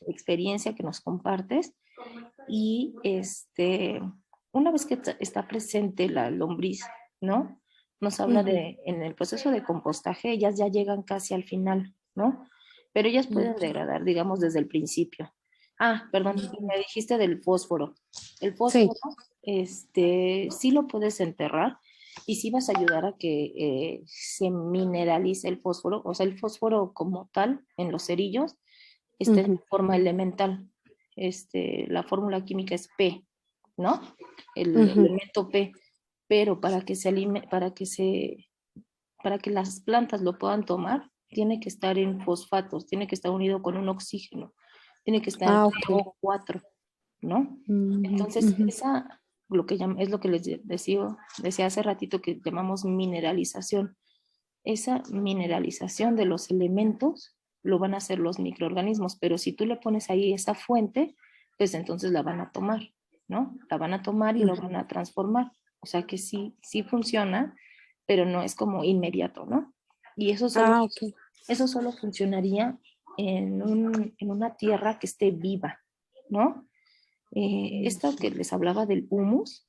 experiencia que nos compartes. Y una vez que está presente la lombriz, ¿no? Nos habla Ujú, de, en el proceso de compostaje, ellas ya llegan casi al final, ¿no? Pero ellas ujú. pueden degradar, digamos, desde el principio. Perdón, me dijiste del fósforo. El Sí. fósforo, sí lo puedes enterrar y sí vas a ayudar a que se mineralice el fósforo. O sea, el fósforo como tal, en los cerillos, está en Ujú, forma elemental. La fórmula química es P, ¿no? El ujú. elemento P. Pero para que las plantas lo puedan tomar, tiene que estar en fosfatos, tiene que estar unido con un oxígeno, tiene que estar Ah, ok. PO4, ¿no? Ujú, Entonces, ujú. es lo que les decía hace ratito que llamamos mineralización. Esa mineralización de los elementos lo van a hacer los microorganismos, pero si tú le pones ahí esa fuente, pues entonces la van a tomar, ¿no? La van a tomar y lo Ujú. van a transformar. O sea que sí, sí funciona, pero no es como inmediato, ¿no? Y Ah, ok. eso solo funcionaría en una tierra que esté viva, ¿no? Esto que les hablaba del humus,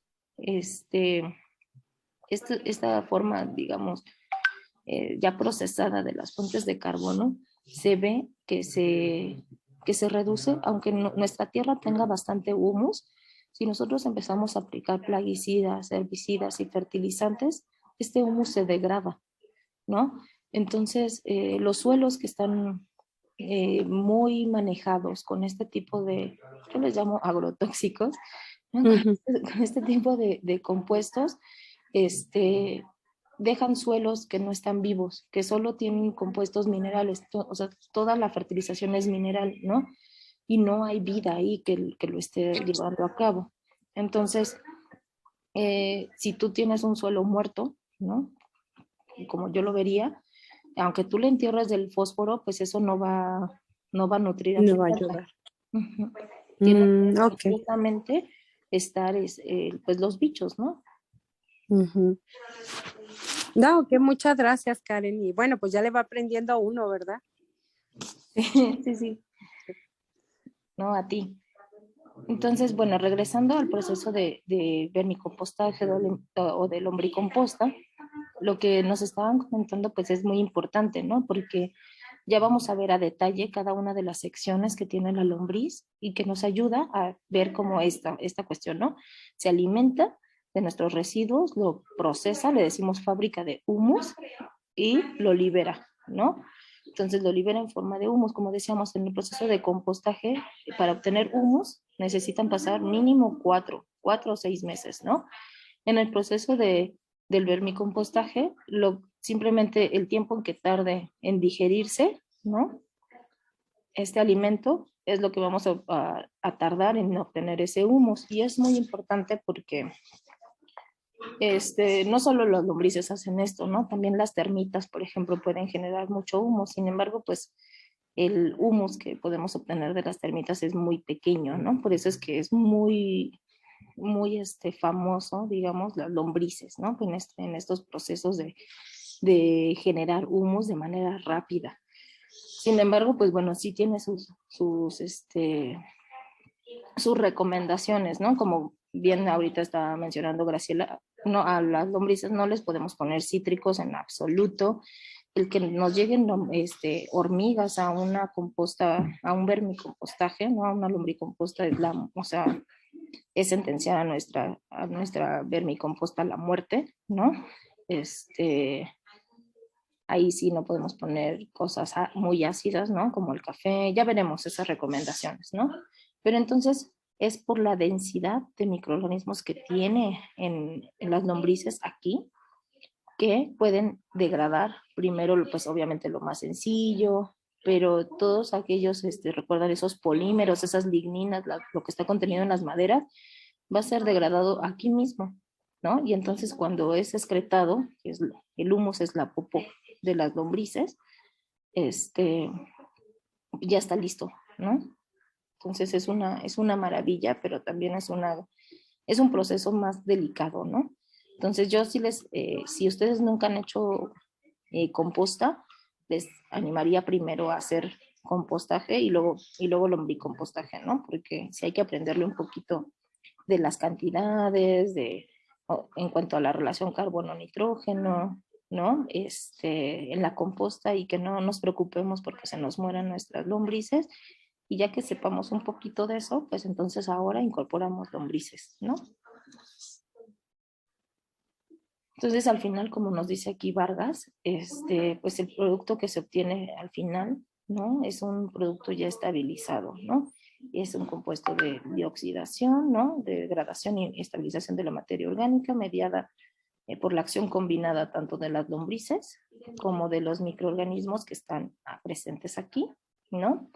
esta forma, digamos, ya procesada de las fuentes de carbono, se ve que se reduce, aunque nuestra tierra tenga bastante humus, si nosotros empezamos a aplicar plaguicidas, herbicidas y fertilizantes, este humus se degrada, ¿no? Entonces, los suelos que están muy manejados con este tipo de, yo les llamo agrotóxicos, ¿no? Ujú. Con este tipo de compuestos, este, dejan suelos que no están vivos, que solo tienen compuestos minerales, o sea, toda la fertilización es mineral, ¿no? Y no hay vida ahí que lo esté llevando a cabo. Entonces, si tú tienes un suelo muerto, ¿no? Como yo lo vería, aunque tú le entierres del fósforo, pues eso no va a nutrir a No tu va a planta. ayudar. Uh-huh. Tienen que Ok. completamente estar pues los bichos, ¿no? Ujú. No, ok, muchas gracias, Karen. Y bueno, pues ya le va aprendiendo a uno, ¿verdad? Sí, sí, no a ti. Entonces, bueno, regresando al proceso de vermicompostaje o de lombricomposta, lo que nos estaban comentando pues es muy importante, ¿no? Porque ya vamos a ver a detalle cada una de las secciones que tiene la lombriz y que nos ayuda a ver cómo esta cuestión, ¿no? Se alimenta de nuestros residuos, lo procesa, le decimos fábrica de humus y lo libera, ¿no? Entonces lo libera en forma de humus, como decíamos en el proceso de compostaje, para obtener humus necesitan pasar mínimo 4 o 6 meses, ¿no? En el proceso del vermicompostaje, simplemente el tiempo en que tarde en digerirse, ¿no? Este alimento es lo que vamos a tardar en obtener ese humus. Y es muy importante porque no solo los lombrices hacen esto, ¿no? También las termitas, por ejemplo, pueden generar mucho humus. Sin embargo, pues el humus que podemos obtener de las termitas es muy pequeño, ¿no? Por eso es que es muy famoso, digamos, las lombrices, ¿no? En estos procesos de generar humus de manera rápida. Sin embargo, pues bueno, sí tiene sus recomendaciones, ¿no? Como bien ahorita estaba mencionando Graciela, no, a las lombrices no les podemos poner cítricos en absoluto. El que nos lleguen hormigas a una composta, a un vermicompostaje, ¿no? A una lombricomposta, o sea, es sentenciar a nuestra vermicomposta a la muerte, ¿no? Ahí sí no podemos poner cosas muy ácidas, ¿no? Como el café, ya veremos esas recomendaciones, ¿no? Pero entonces es por la densidad de microorganismos que tiene en las lombrices aquí, que pueden degradar primero, pues obviamente lo más sencillo, pero todos aquellos, recuerdan esos polímeros, esas ligninas, lo que está contenido en las maderas, va a ser degradado aquí mismo, ¿no? Y entonces cuando es excretado, que es el humus es la popó de las lombrices, este, ya está listo, ¿no? Entonces es una maravilla, pero también es un proceso más delicado, ¿no? Entonces yo si ustedes nunca han hecho composta, les animaría primero a hacer compostaje y luego lombricompostaje, ¿no? Porque sí hay que aprenderle un poquito de las cantidades, en cuanto a la relación carbono-nitrógeno, ¿no? En la composta y que no nos preocupemos porque se nos mueran nuestras lombrices Y ya que sepamos un poquito de eso, pues entonces ahora incorporamos lombrices, ¿no? Entonces, al final, como nos dice aquí Vargas, pues el producto que se obtiene al final, ¿no? Es un producto ya estabilizado, ¿no? Es un compuesto de dioxidación, ¿no? De degradación y estabilización de la materia orgánica mediada por la acción combinada tanto de las lombrices como de los microorganismos que están presentes aquí, ¿no?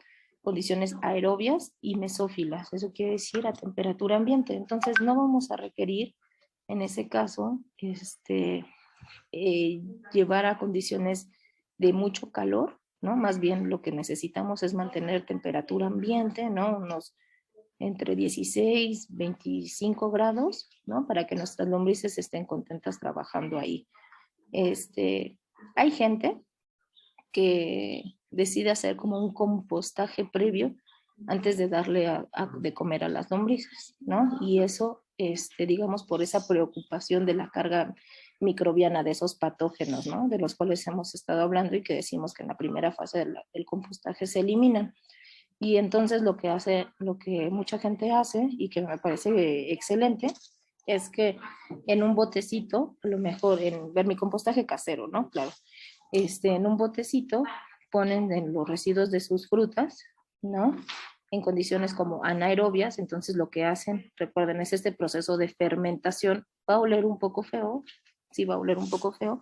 Condiciones aerobias y mesófilas, eso quiere decir a temperatura ambiente. Entonces, no vamos a requerir en ese caso, llevar a condiciones de mucho calor, ¿no? Más bien lo que necesitamos es mantener temperatura ambiente, ¿no? Unos entre 16, 25 grados, ¿no? Para que nuestras lombrices estén contentas trabajando ahí. Hay gente que decide hacer como un compostaje previo antes de darle de comer a las lombrices, ¿no? Y eso, digamos, por esa preocupación de la carga microbiana de esos patógenos, ¿no? De los cuales hemos estado hablando y que decimos que en la primera fase del compostaje se eliminan. Y entonces lo que mucha gente hace y que me parece excelente es que en un botecito, a lo mejor en vermicompostaje casero, ¿no? Claro. En un botecito ponen en los residuos de sus frutas, ¿no? En condiciones como anaerobias, entonces lo que hacen, recuerden, es este proceso de fermentación. Va a oler un poco feo, sí va a oler un poco feo,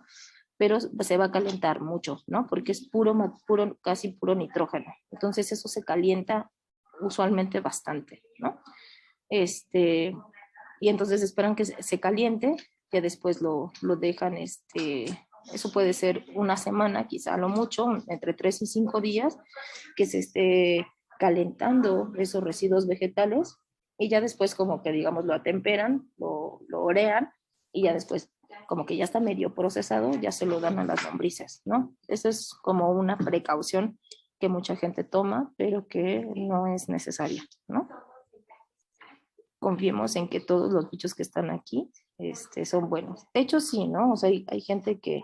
pero se va a calentar mucho, ¿no? Porque es casi puro nitrógeno. Entonces eso se calienta usualmente bastante, ¿no? Y entonces esperan que se caliente, que después lo dejan, eso puede ser una semana, quizá a lo mucho, entre 3 y 5 días, que se esté calentando esos residuos vegetales y ya después como que digamos lo atemperan, lo orean y ya después como que ya está medio procesado, ya se lo dan a las lombrices, ¿no? Eso es como una precaución que mucha gente toma, pero que no es necesaria, ¿no? Confiemos en que todos los bichos que están aquí son buenos. De hecho, sí, ¿no? O sea, hay gente que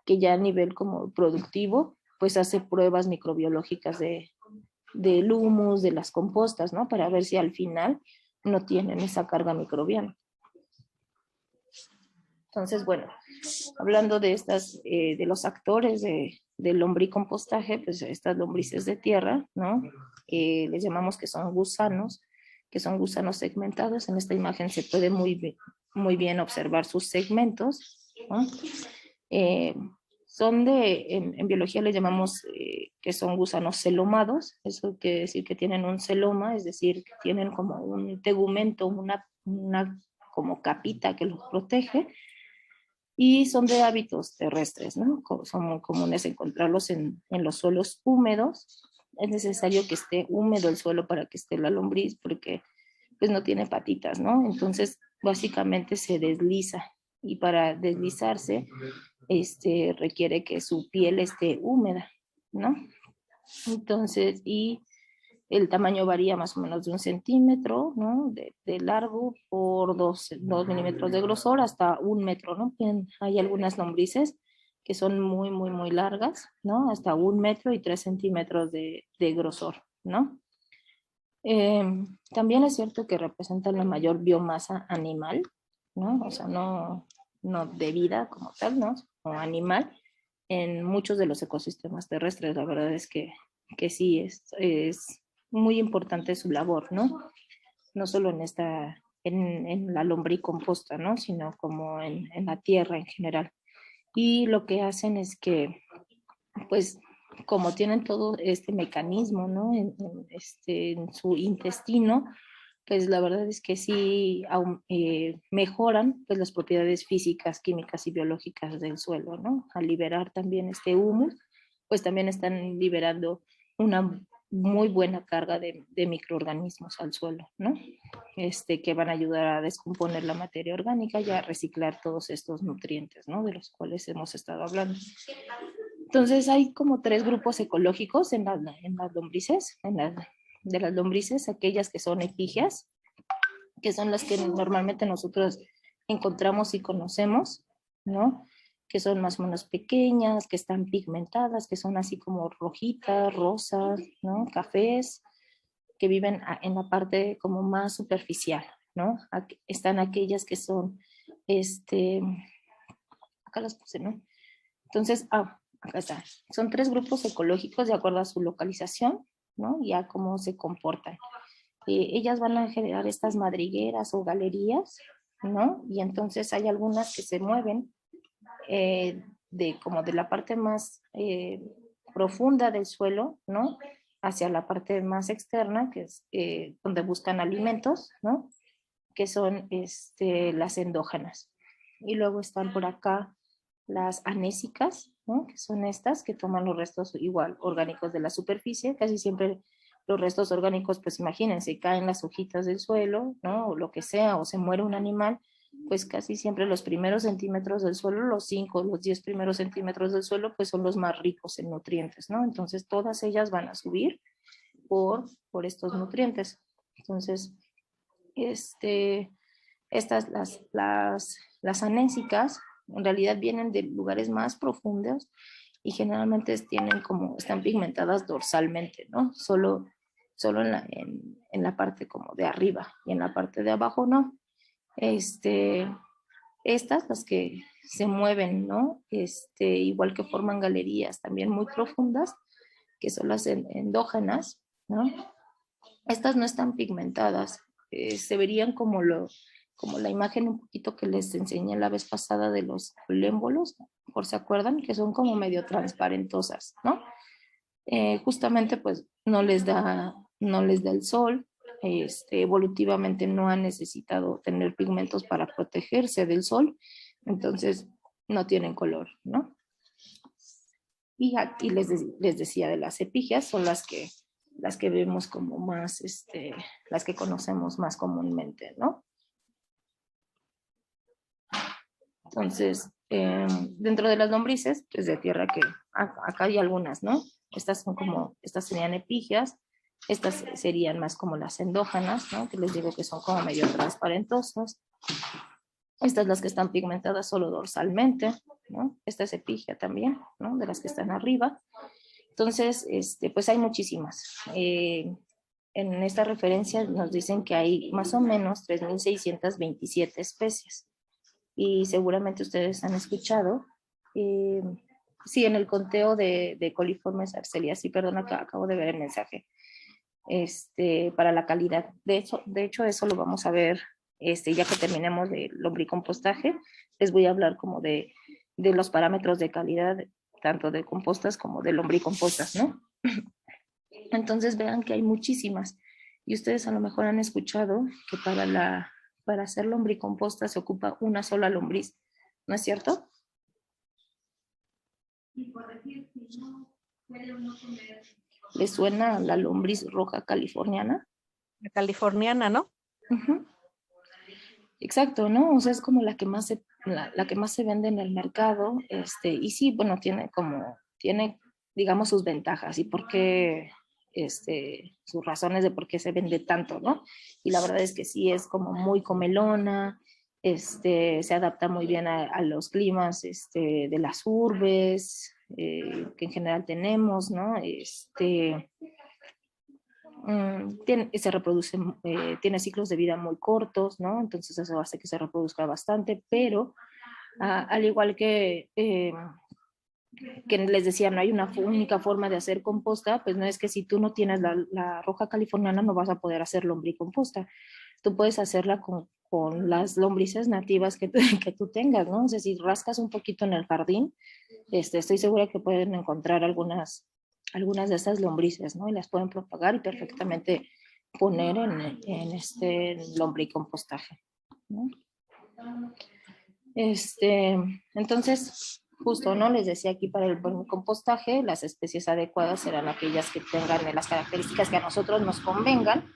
ya a nivel como productivo, pues hace pruebas microbiológicas del humus, de las compostas, ¿no? Para ver si al final no tienen esa carga microbiana. Entonces, bueno, hablando de de los actores del lombricompostaje, pues estas lombrices de tierra, ¿no? Les llamamos que son gusanos segmentados. En esta imagen se puede muy bien observar sus segmentos, ¿no? Eh, en biología les llamamos que son gusanos celomados. Eso quiere decir que tienen un celoma, es decir, que tienen como un tegumento, una como capita que los protege, y son de hábitos terrestres, ¿no? Son muy comunes encontrarlos en los suelos húmedos. Es necesario que esté húmedo el suelo para que esté la lombriz, porque pues no tiene patitas, ¿no? Entonces, básicamente se desliza, y para deslizarse, requiere que su piel esté húmeda, ¿no? Entonces, y el tamaño varía más o menos de 1 centímetro, ¿no? De largo por 2 milímetros de grosor hasta 1 metro, ¿no? Hay algunas lombrices que son muy largas, ¿no? Hasta 1 metro y 3 centímetros de grosor, ¿no? También es cierto que representan la mayor biomasa animal, ¿no? O sea, no de vida como tal, ¿no? O animal en muchos de los ecosistemas terrestres. La verdad es que sí, es muy importante su labor, ¿no? No solo en la lombricomposta, ¿no? Sino como en la tierra en general. Y lo que hacen es que, pues, como tienen todo este mecanismo, ¿no? En su intestino, pues la verdad es que sí mejoran pues las propiedades físicas, químicas y biológicas del suelo, ¿no? Al liberar también este humus, pues también están liberando una muy buena carga de microorganismos al suelo, ¿no? Que van a ayudar a descomponer la materia orgánica y a reciclar todos estos nutrientes, ¿no? De los cuales hemos estado hablando. Entonces hay como 3 grupos ecológicos en las lombrices, de las lombrices, aquellas que son epígeas, que son las que normalmente nosotros encontramos y conocemos, ¿no? Que son más o menos pequeñas, que están pigmentadas, que son así como rojitas, rosas, ¿no? Cafés. que viven en la parte como más superficial, ¿no? Están aquellas que son, acá las puse, ¿no? Entonces, acá está. Son 3 grupos ecológicos de acuerdo a su localización, ¿no? Y a cómo se comportan. Ellas van a generar estas madrigueras o galerías, ¿no? Y entonces hay algunas que se mueven como de la parte más profunda del suelo, ¿no? Hacia la parte más externa, que es donde buscan alimentos, ¿no? Que son las endógenas. Y luego están por acá las anésicas, ¿no? Que son estas que toman los restos igual orgánicos de la superficie. Casi siempre los restos orgánicos, pues imagínense, caen las hojitas del suelo, ¿no? O lo que sea, o se muere un animal, pues casi siempre los primeros centímetros del suelo, los 5, los 10 primeros centímetros del suelo, pues son los más ricos en nutrientes, ¿no? Entonces todas ellas van a subir por estos nutrientes. Entonces, estas, las anésicas, en realidad vienen de lugares más profundos y generalmente están pigmentadas dorsalmente, ¿no? Solo en la parte como de arriba y en la parte de abajo no. Estas, las que se mueven, ¿no? Igual que forman galerías también muy profundas, que son las endógenas, ¿no? Estas no están pigmentadas, se verían como la imagen un poquito que les enseñé la vez pasada de los colémbolos, por se acuerdan, que son como medio transparentosas, ¿no? Justamente pues no les da el sol, evolutivamente no han necesitado tener pigmentos para protegerse del sol, entonces no tienen color, ¿no? Y aquí les decía de las epigias, son las que vemos como más, las que conocemos más comúnmente, ¿no? Entonces, dentro de las lombrices, pues de tierra que acá hay algunas, ¿no? Estas serían epigias, estas serían más como las endógenas, ¿no? Que les digo que son como medio transparentosas. Estas las que están pigmentadas solo dorsalmente, ¿no? Esta es epigia también, ¿no? De las que están arriba. Entonces, pues hay muchísimas. En esta referencia nos dicen que hay más o menos 3.627 especies. Y seguramente ustedes han escuchado, sí, en el conteo de coliformes arcelia, sí, perdón, acabo de ver el mensaje, para la calidad. De hecho, eso lo vamos a ver, ya que terminemos de lombricompostaje, les voy a hablar como de los parámetros de calidad, tanto de compostas como de lombricompostas, ¿no? Entonces vean que hay muchísimas. Y ustedes a lo mejor han escuchado que para hacer lombricomposta se ocupa una sola lombriz, ¿no es cierto? ¿Les suena la lombriz roja californiana? La californiana, ¿no? Uh-huh. Exacto, ¿no? O sea, es como la que más se vende en el mercado, y sí, bueno, tiene, digamos, sus ventajas y por qué, sus razones de por qué se vende tanto, ¿no? Y la verdad es que sí, es como muy comelona, se adapta muy bien a los climas, de las urbes, que en general tenemos, ¿no? Se reproduce, tiene ciclos de vida muy cortos, ¿no? Entonces eso hace que se reproduzca bastante, pero al igual que les decía, no hay una única forma de hacer composta, pues no es que si tú no tienes la roja californiana no vas a poder hacer lombricomposta. Tú puedes hacerla con las lombrices nativas que tú tengas, ¿no? O sea, si rascas un poquito en el jardín, estoy segura que pueden encontrar algunas de estas lombrices, ¿no? Y las pueden propagar y perfectamente poner en este lombricompostaje, ¿no? Entonces, justo, ¿no? Les decía aquí para el compostaje, las especies adecuadas serán aquellas que tengan las características que a nosotros nos convengan,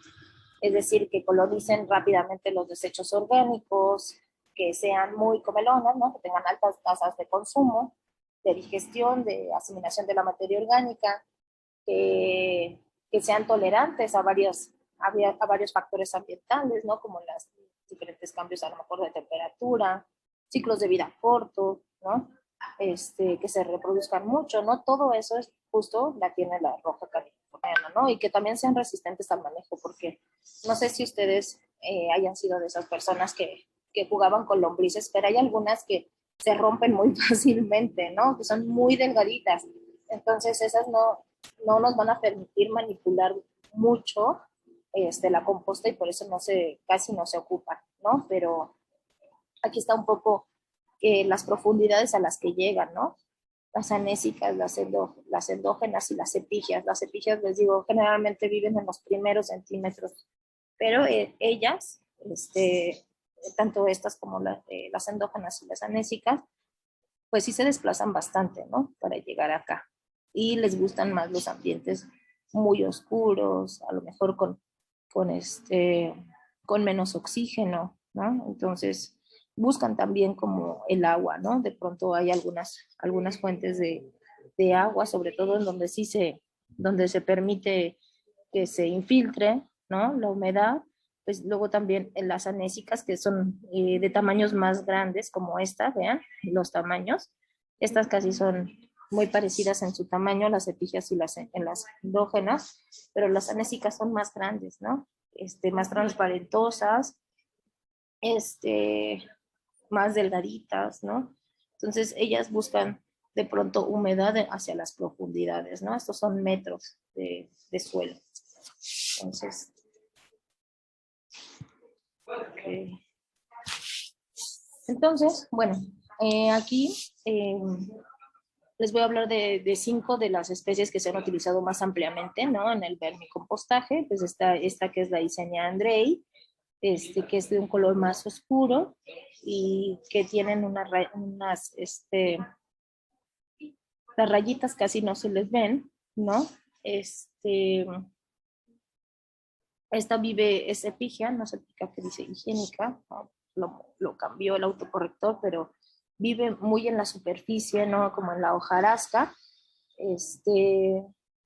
es decir, que colonicen rápidamente los desechos orgánicos, que sean muy comelonas, ¿no? Que tengan altas tasas de consumo, de digestión, de asimilación de la materia orgánica, que sean tolerantes a varios factores ambientales, ¿no? Como los diferentes cambios a lo mejor de temperatura, ciclos de vida cortos, ¿no? Que se reproduzcan mucho, ¿no? Todo eso es justo la tiene la roja californiana, ¿no? Y que también sean resistentes al manejo, porque no sé si ustedes hayan sido de esas personas que jugaban con lombrices, pero hay algunas que se rompen muy fácilmente, ¿no? Que son muy delgaditas. Entonces esas no nos van a permitir manipular mucho la composta y por eso casi no se ocupan, ¿no? Pero aquí está un poco las profundidades a las que llegan, ¿no? Las anésicas, las endógenas y las epigias. Las epigias, les digo, generalmente viven en los primeros centímetros, pero ellas, tanto estas como las endógenas y las anésicas, pues sí se desplazan bastante, ¿no? Para llegar acá. Y les gustan más los ambientes muy oscuros, a lo mejor con menos oxígeno, ¿no? Entonces buscan también como el agua, ¿no? De pronto hay algunas fuentes de agua, sobre todo en donde se permite que se infiltre, ¿no? La humedad. Pues luego también en las anésicas, que son de tamaños más grandes, como esta, vean los tamaños. Estas casi son muy parecidas en su tamaño, las epigias y en las endógenas, pero las anésicas son más grandes, ¿no? Más transparentosas, más delgaditas, ¿no? Entonces ellas buscan de pronto humedad hacia las profundidades, ¿no? Estos son metros de suelo. Entonces, okay. Entonces, bueno, aquí les voy a hablar de 5 de las especies que se han utilizado más ampliamente, ¿no? En el vermicompostaje. Pues está esta que es la Eisenia andrei, que es de un color más oscuro y que tienen las rayitas casi no se les ven, ¿no? Esta es epigia, no sé qué dice higiénica, ¿no? Lo cambió el autocorrector, pero vive muy en la superficie, ¿no? Como en la hojarasca, y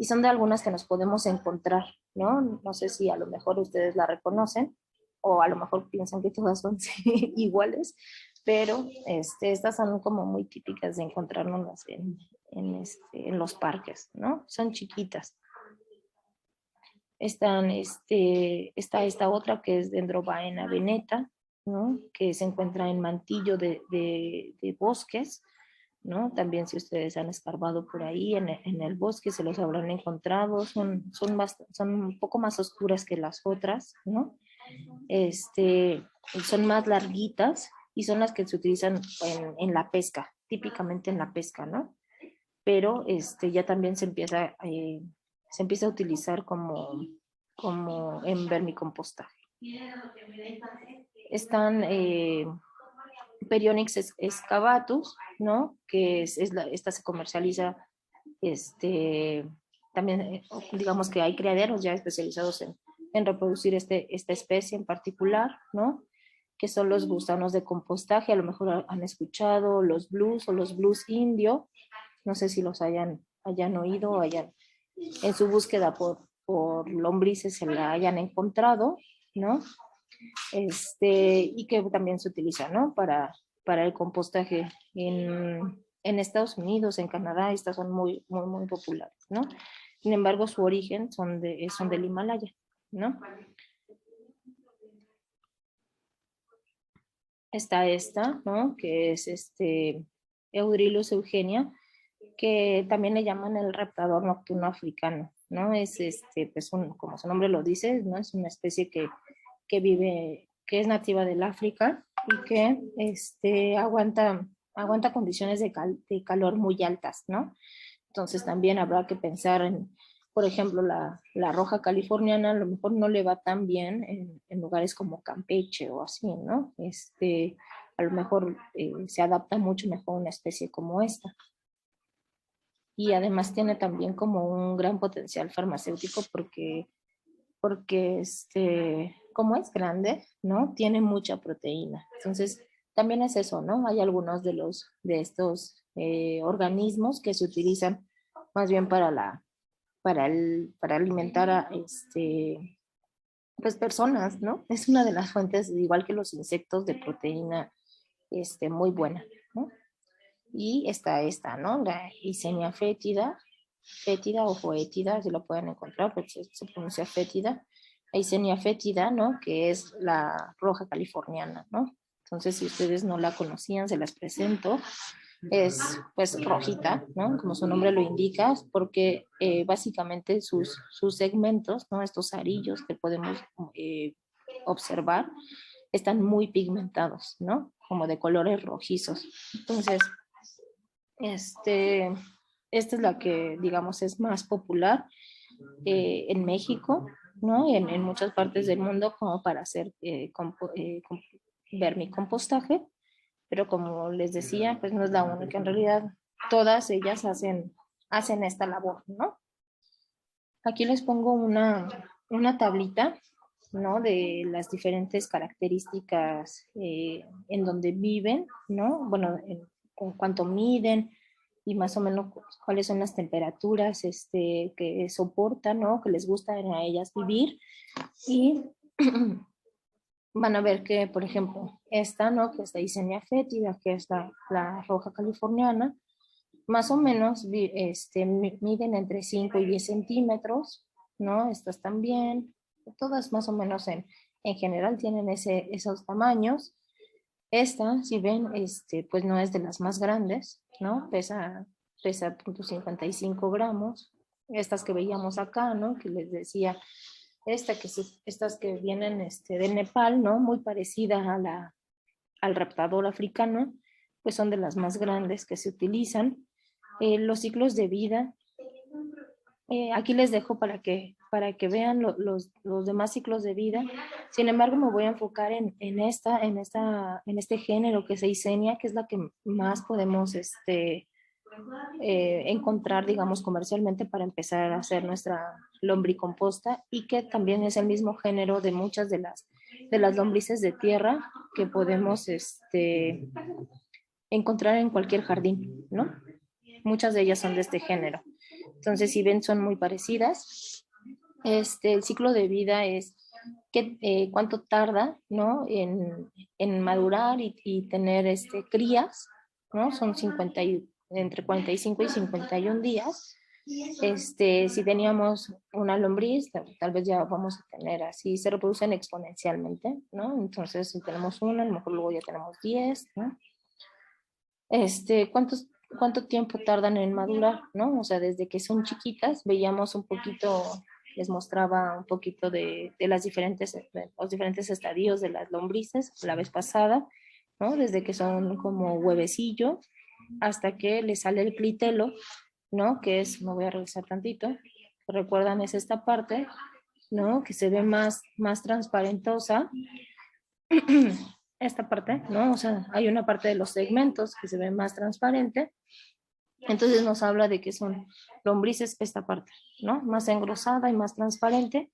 son de algunas que nos podemos encontrar, ¿no? No sé si a lo mejor ustedes la reconocen, o a lo mejor piensan que todas son iguales, pero estas son como muy típicas de encontrarnos en los parques, ¿no? Son chiquitas. Está esta otra que es Dendrobaena veneta, ¿no? Que se encuentra en mantillo de bosques, ¿no? También si ustedes han escarbado por ahí en el bosque se los habrán encontrado, son un poco más oscuras que las otras, ¿no? Son más larguitas y son las que se utilizan en la pesca, típicamente en la pesca, ¿no? Pero ya también se empieza a utilizar como en vermicompostaje. Están Perionyx excavatus, ¿no? Que esta se comercializa, también digamos que hay criaderos ya especializados en reproducir esta especie en particular, ¿no? Que son los gusanos de compostaje. A lo mejor han escuchado los blues o los blues indio, no sé si los hayan oído o en su búsqueda por lombrices se la hayan encontrado, ¿no? Y que también se utiliza, ¿no? Para el compostaje en Estados Unidos, en Canadá, estas son muy, muy, muy populares, ¿no? Sin embargo, su origen son del Himalaya, ¿no? Está esta, ¿no? Que es Eudrilus eugenia, que también le llaman el raptador nocturno africano, ¿no? Es pues como su nombre lo dice, ¿no? Es una especie que vive, que es nativa del África y que aguanta condiciones de calor muy altas, ¿no? Entonces también habrá que pensar por ejemplo, la roja californiana a lo mejor no le va tan bien en lugares como Campeche o así, ¿no? A lo mejor se adapta mucho mejor a una especie como esta. Y además tiene también como un gran potencial farmacéutico porque como es grande, ¿no? Tiene mucha proteína. Entonces, también es eso, ¿no? Hay algunos de estos organismos que se utilizan más bien para alimentar a pues personas, ¿no? Es una de las fuentes, igual que los insectos, de proteína muy buena, ¿no? Y está esta, ¿no? La Eisenia fétida, fétida o foétida, si lo pueden encontrar, pues se pronuncia fétida. Eisenia fétida, ¿no? Que es la roja californiana, ¿no? Entonces, si ustedes no la conocían, se las presento. Es pues rojita, ¿no? Como su nombre lo indica, porque básicamente sus segmentos, ¿no? Estos arillos que podemos observar, están muy pigmentados, ¿no? Como de colores rojizos. Entonces, esta es la que, digamos, es más popular en México, ¿no? En muchas partes del mundo como para hacer vermicompostaje, pero como les decía, pues no es la única, en realidad todas ellas hacen esta labor, ¿no? Aquí les pongo una tablita, ¿no? De las diferentes características en donde viven, ¿no? Bueno, en cuanto miden y más o menos cuáles son las temperaturas que soportan, ¿no? Que les gusta a ellas vivir. Y van a ver que, por ejemplo, esta, ¿no? Que es la Eisenia fétida, que es la roja californiana, más o menos miden entre 5 y 10 centímetros, ¿no? Estas también, todas más o menos en general tienen esos tamaños. Esta, si ven, pues no es de las más grandes, ¿no? Pesa 0.55 gramos. Estas que veíamos acá, ¿no? Que les decía, estas que vienen de Nepal, ¿no? Muy parecida al raptador africano, pues son de las más grandes que se utilizan. Los ciclos de vida, aquí les dejo para que vean los demás ciclos de vida. Sin embargo, me voy a enfocar en este género que es Eisenia, que es la que más podemos encontrar, digamos, comercialmente para empezar a hacer nuestra lombricomposta, y que también es el mismo género de muchas de las lombrices de tierra que podemos encontrar en cualquier jardín, ¿no? Muchas de ellas son de este género. Entonces, si ven, son muy parecidas. El ciclo de vida es cuánto tarda, ¿no? En madurar y tener crías, ¿no? Son entre 45 y 51 días. Si teníamos una lombriz, tal vez ya vamos a tener así, se reproducen exponencialmente, ¿no? Entonces, si tenemos una, a lo mejor luego ya tenemos 10, ¿no? ¿Cuánto tiempo tardan en madurar, ¿no? O sea, desde que son chiquitas, veíamos un poquito, les mostraba un poquito de los diferentes estadios de las lombrices la vez pasada, ¿no? Desde que son como huevecillo hasta que le sale el clitelo, ¿no? Que es, me voy a regresar tantito, recuerdan, es esta parte, ¿no? Que se ve más transparentosa. Esta parte, ¿no? O sea, hay una parte de los segmentos que se ve más transparente. Entonces nos habla de que son lombrices esta parte, ¿no? Más engrosada y más transparente.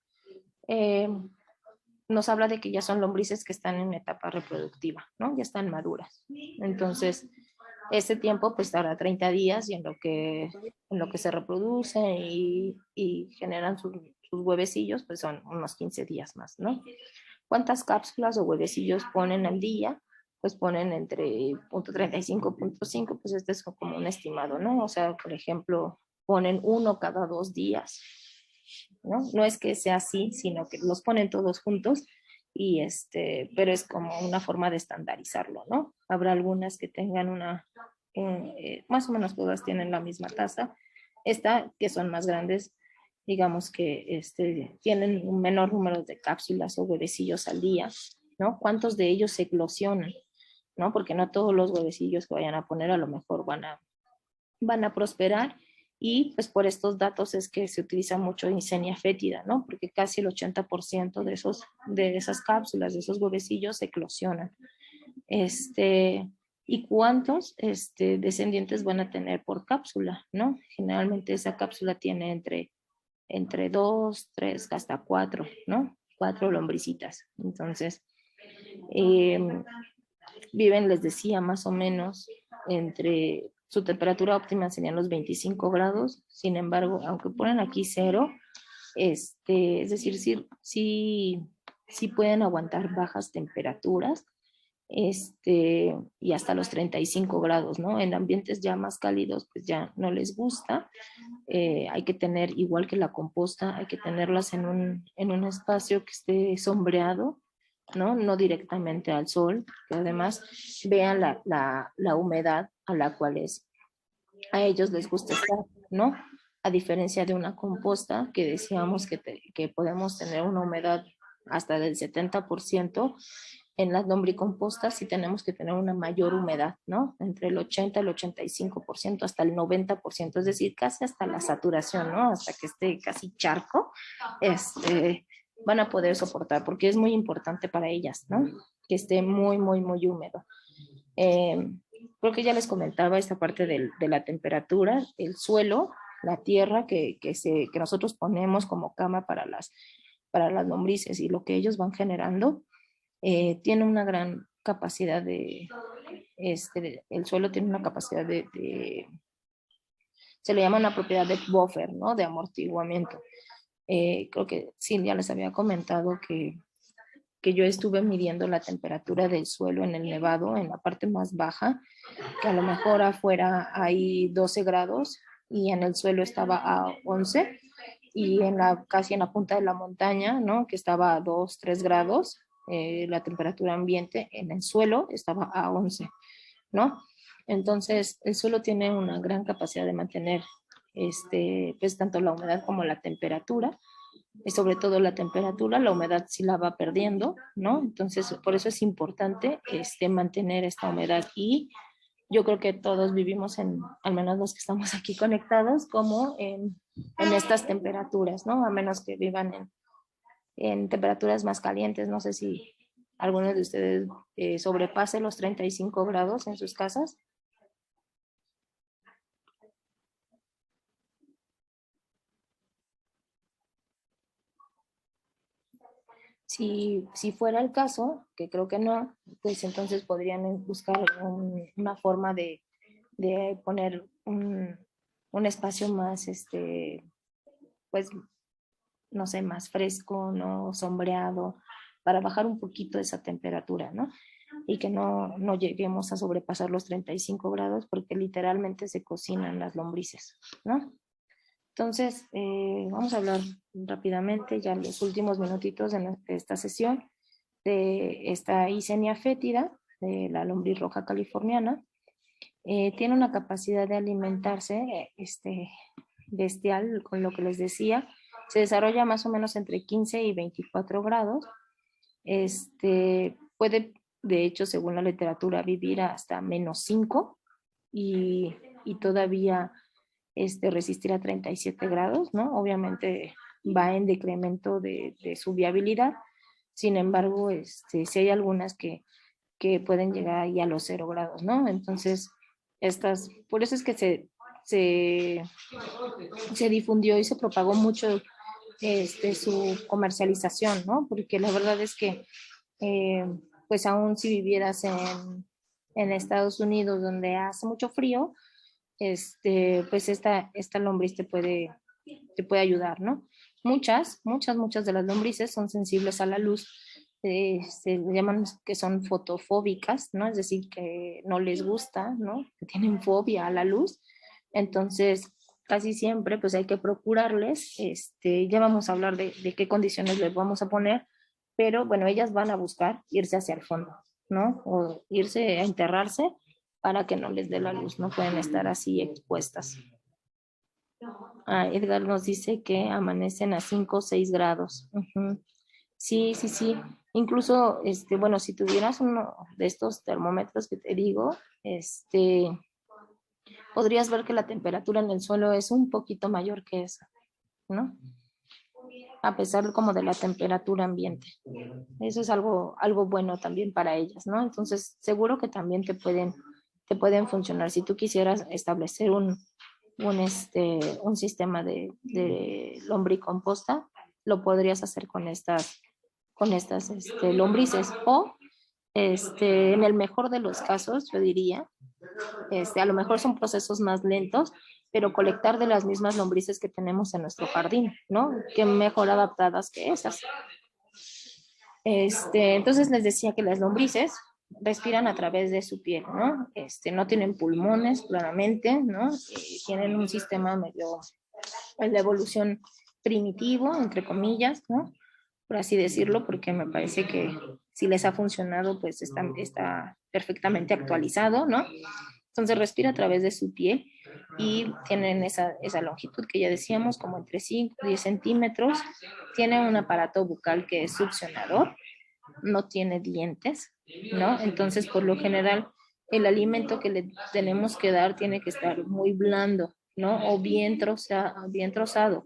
Nos habla de que ya son lombrices que están en etapa reproductiva, ¿no? Ya están maduras. Entonces, este tiempo pues tarda 30 días y en lo que se reproducen y generan sus huevecillos, pues son unos 15 días más, ¿no? ¿Cuántas cápsulas o huevecillos ponen al día? Pues ponen entre 0.35, 0.5, pues este es como un estimado, ¿no? O sea, por ejemplo, ponen uno cada 2 días, ¿no? No es que sea así, sino que los ponen todos juntos, y pero es como una forma de estandarizarlo, ¿no? Habrá algunas que tengan más o menos todas tienen la misma tasa. Que son más grandes, digamos que tienen un menor número de cápsulas o huevecillos al día, ¿no? ¿Cuántos de ellos se eclosionan? ¿No? Porque no todos los huevecillos que vayan a poner a lo mejor van a prosperar, y pues por estos datos es que se utiliza mucho Eisenia fétida, ¿no? Porque casi el 80% de esas cápsulas, de esos huevecillos se eclosionan. ¿Y cuántos descendientes van a tener por cápsula, ¿no? Generalmente esa cápsula tiene entre 2, 3, hasta 4, ¿no? 4 lombricitas. Entonces, viven, les decía, más o menos su temperatura óptima serían los 25 grados. Sin embargo, aunque ponen aquí 0, es decir, sí pueden aguantar bajas temperaturas, y hasta los 35 grados, ¿no? En ambientes ya más cálidos, pues ya no les gusta. Hay que tener, igual que la composta, hay que tenerlas en un espacio que esté sombreado, ¿no? No directamente al sol, que además vean la humedad a la cual a ellos les gusta estar, ¿no? A diferencia de una composta que decíamos que podemos tener una humedad hasta del 70%, en las lombricompostas sí tenemos que tener una mayor humedad, ¿no? Entre el 80 y el 85%, hasta el 90%, es decir, casi hasta la saturación, ¿no? Hasta que esté casi charco, van a poder soportar, porque es muy importante para ellas, ¿no? Que esté muy, muy, muy húmedo. Creo que ya les comentaba esta parte de la temperatura, el suelo, la tierra que nosotros ponemos como cama para las lombrices y lo que ellos van generando, tiene una gran capacidad el suelo tiene una capacidad se le llama una propiedad de buffer, ¿no? De amortiguamiento. Creo que sí, ya les había comentado que yo estuve midiendo la temperatura del suelo en el nevado, en la parte más baja, que a lo mejor afuera hay 12 grados y en el suelo estaba a 11, y casi en la punta de la montaña, ¿no? Que estaba a 2, 3 grados, la temperatura ambiente en el suelo estaba a 11, ¿no? Entonces, el suelo tiene una gran capacidad de mantener pues tanto la humedad como la temperatura, y sobre todo la temperatura, la humedad sí la va perdiendo, ¿no? Entonces, por eso es importante mantener esta humedad, y yo creo que todos vivimos al menos los que estamos aquí conectados, como en estas temperaturas, ¿no? A menos que vivan en temperaturas más calientes. No sé si algunos de ustedes sobrepase los 35 grados en sus casas. Si fuera el caso, que creo que no, pues entonces podrían buscar una forma de poner un espacio más, pues, no sé, más fresco, ¿no? Sombreado, para bajar un poquito esa temperatura, ¿no? Y que no lleguemos a sobrepasar los 35 grados, porque literalmente se cocinan las lombrices, ¿no? Entonces, vamos a hablar rápidamente, ya en los últimos minutitos de esta sesión, de esta Eisenia fétida, de la lombriz roja californiana. Tiene una capacidad de alimentarse bestial, con lo que les decía. Se desarrolla más o menos entre 15 y 24 grados. Puede, de hecho, según la literatura, vivir hasta -5 y todavía resistir a 37 grados, ¿no? Obviamente va en decremento de su viabilidad. Sin embargo, sí hay algunas que pueden llegar ahí a los 0 grados, ¿no? Entonces, por eso es que se difundió y se propagó mucho su comercialización, ¿no? Porque la verdad es que, pues aún si vivieras en Estados Unidos, donde hace mucho frío, pues esta lombriz te puede ayudar, ¿no? Muchas de las lombrices son sensibles a la luz. Se llaman que son fotofóbicas, ¿no? Es decir, que no les gusta, ¿no? Que tienen fobia a la luz. Entonces, casi siempre, pues hay que procurarles, ya vamos a hablar de qué condiciones les vamos a poner, pero bueno, ellas van a buscar irse hacia el fondo, ¿no? O irse a enterrarse para que no les dé la luz, no pueden estar así expuestas. Edgar nos dice que amanecen a 5 o 6 grados. Uh-huh. Sí. Incluso, bueno, si tuvieras uno de estos termómetros que te digo, podrías ver que la temperatura en el suelo es un poquito mayor que esa, ¿no? A pesar como de la temperatura ambiente. Eso es algo bueno también para ellas, ¿no? Entonces, seguro que también te pueden funcionar. Si tú quisieras establecer un sistema de lombricomposta, lo podrías hacer con estas lombrices, o en el mejor de los casos, yo diría, a lo mejor son procesos más lentos, pero colectar de las mismas lombrices que tenemos en nuestro jardín, ¿no? Que mejor adaptadas que esas. Entonces les decía que las lombrices respiran a través de su piel, ¿no? No tienen pulmones, claramente, ¿no? Tienen un sistema medio, el de evolución primitivo, entre comillas, ¿no? Por así decirlo, porque me parece que si les ha funcionado, pues está perfectamente actualizado, ¿no? Entonces respira a través de su piel y tienen esa longitud que ya decíamos, como entre 5 y 10 centímetros. Tiene un aparato bucal que es succionador, no tiene dientes, ¿no? Entonces, por lo general, el alimento que le tenemos que dar tiene que estar muy blando, ¿no? O bien trozado.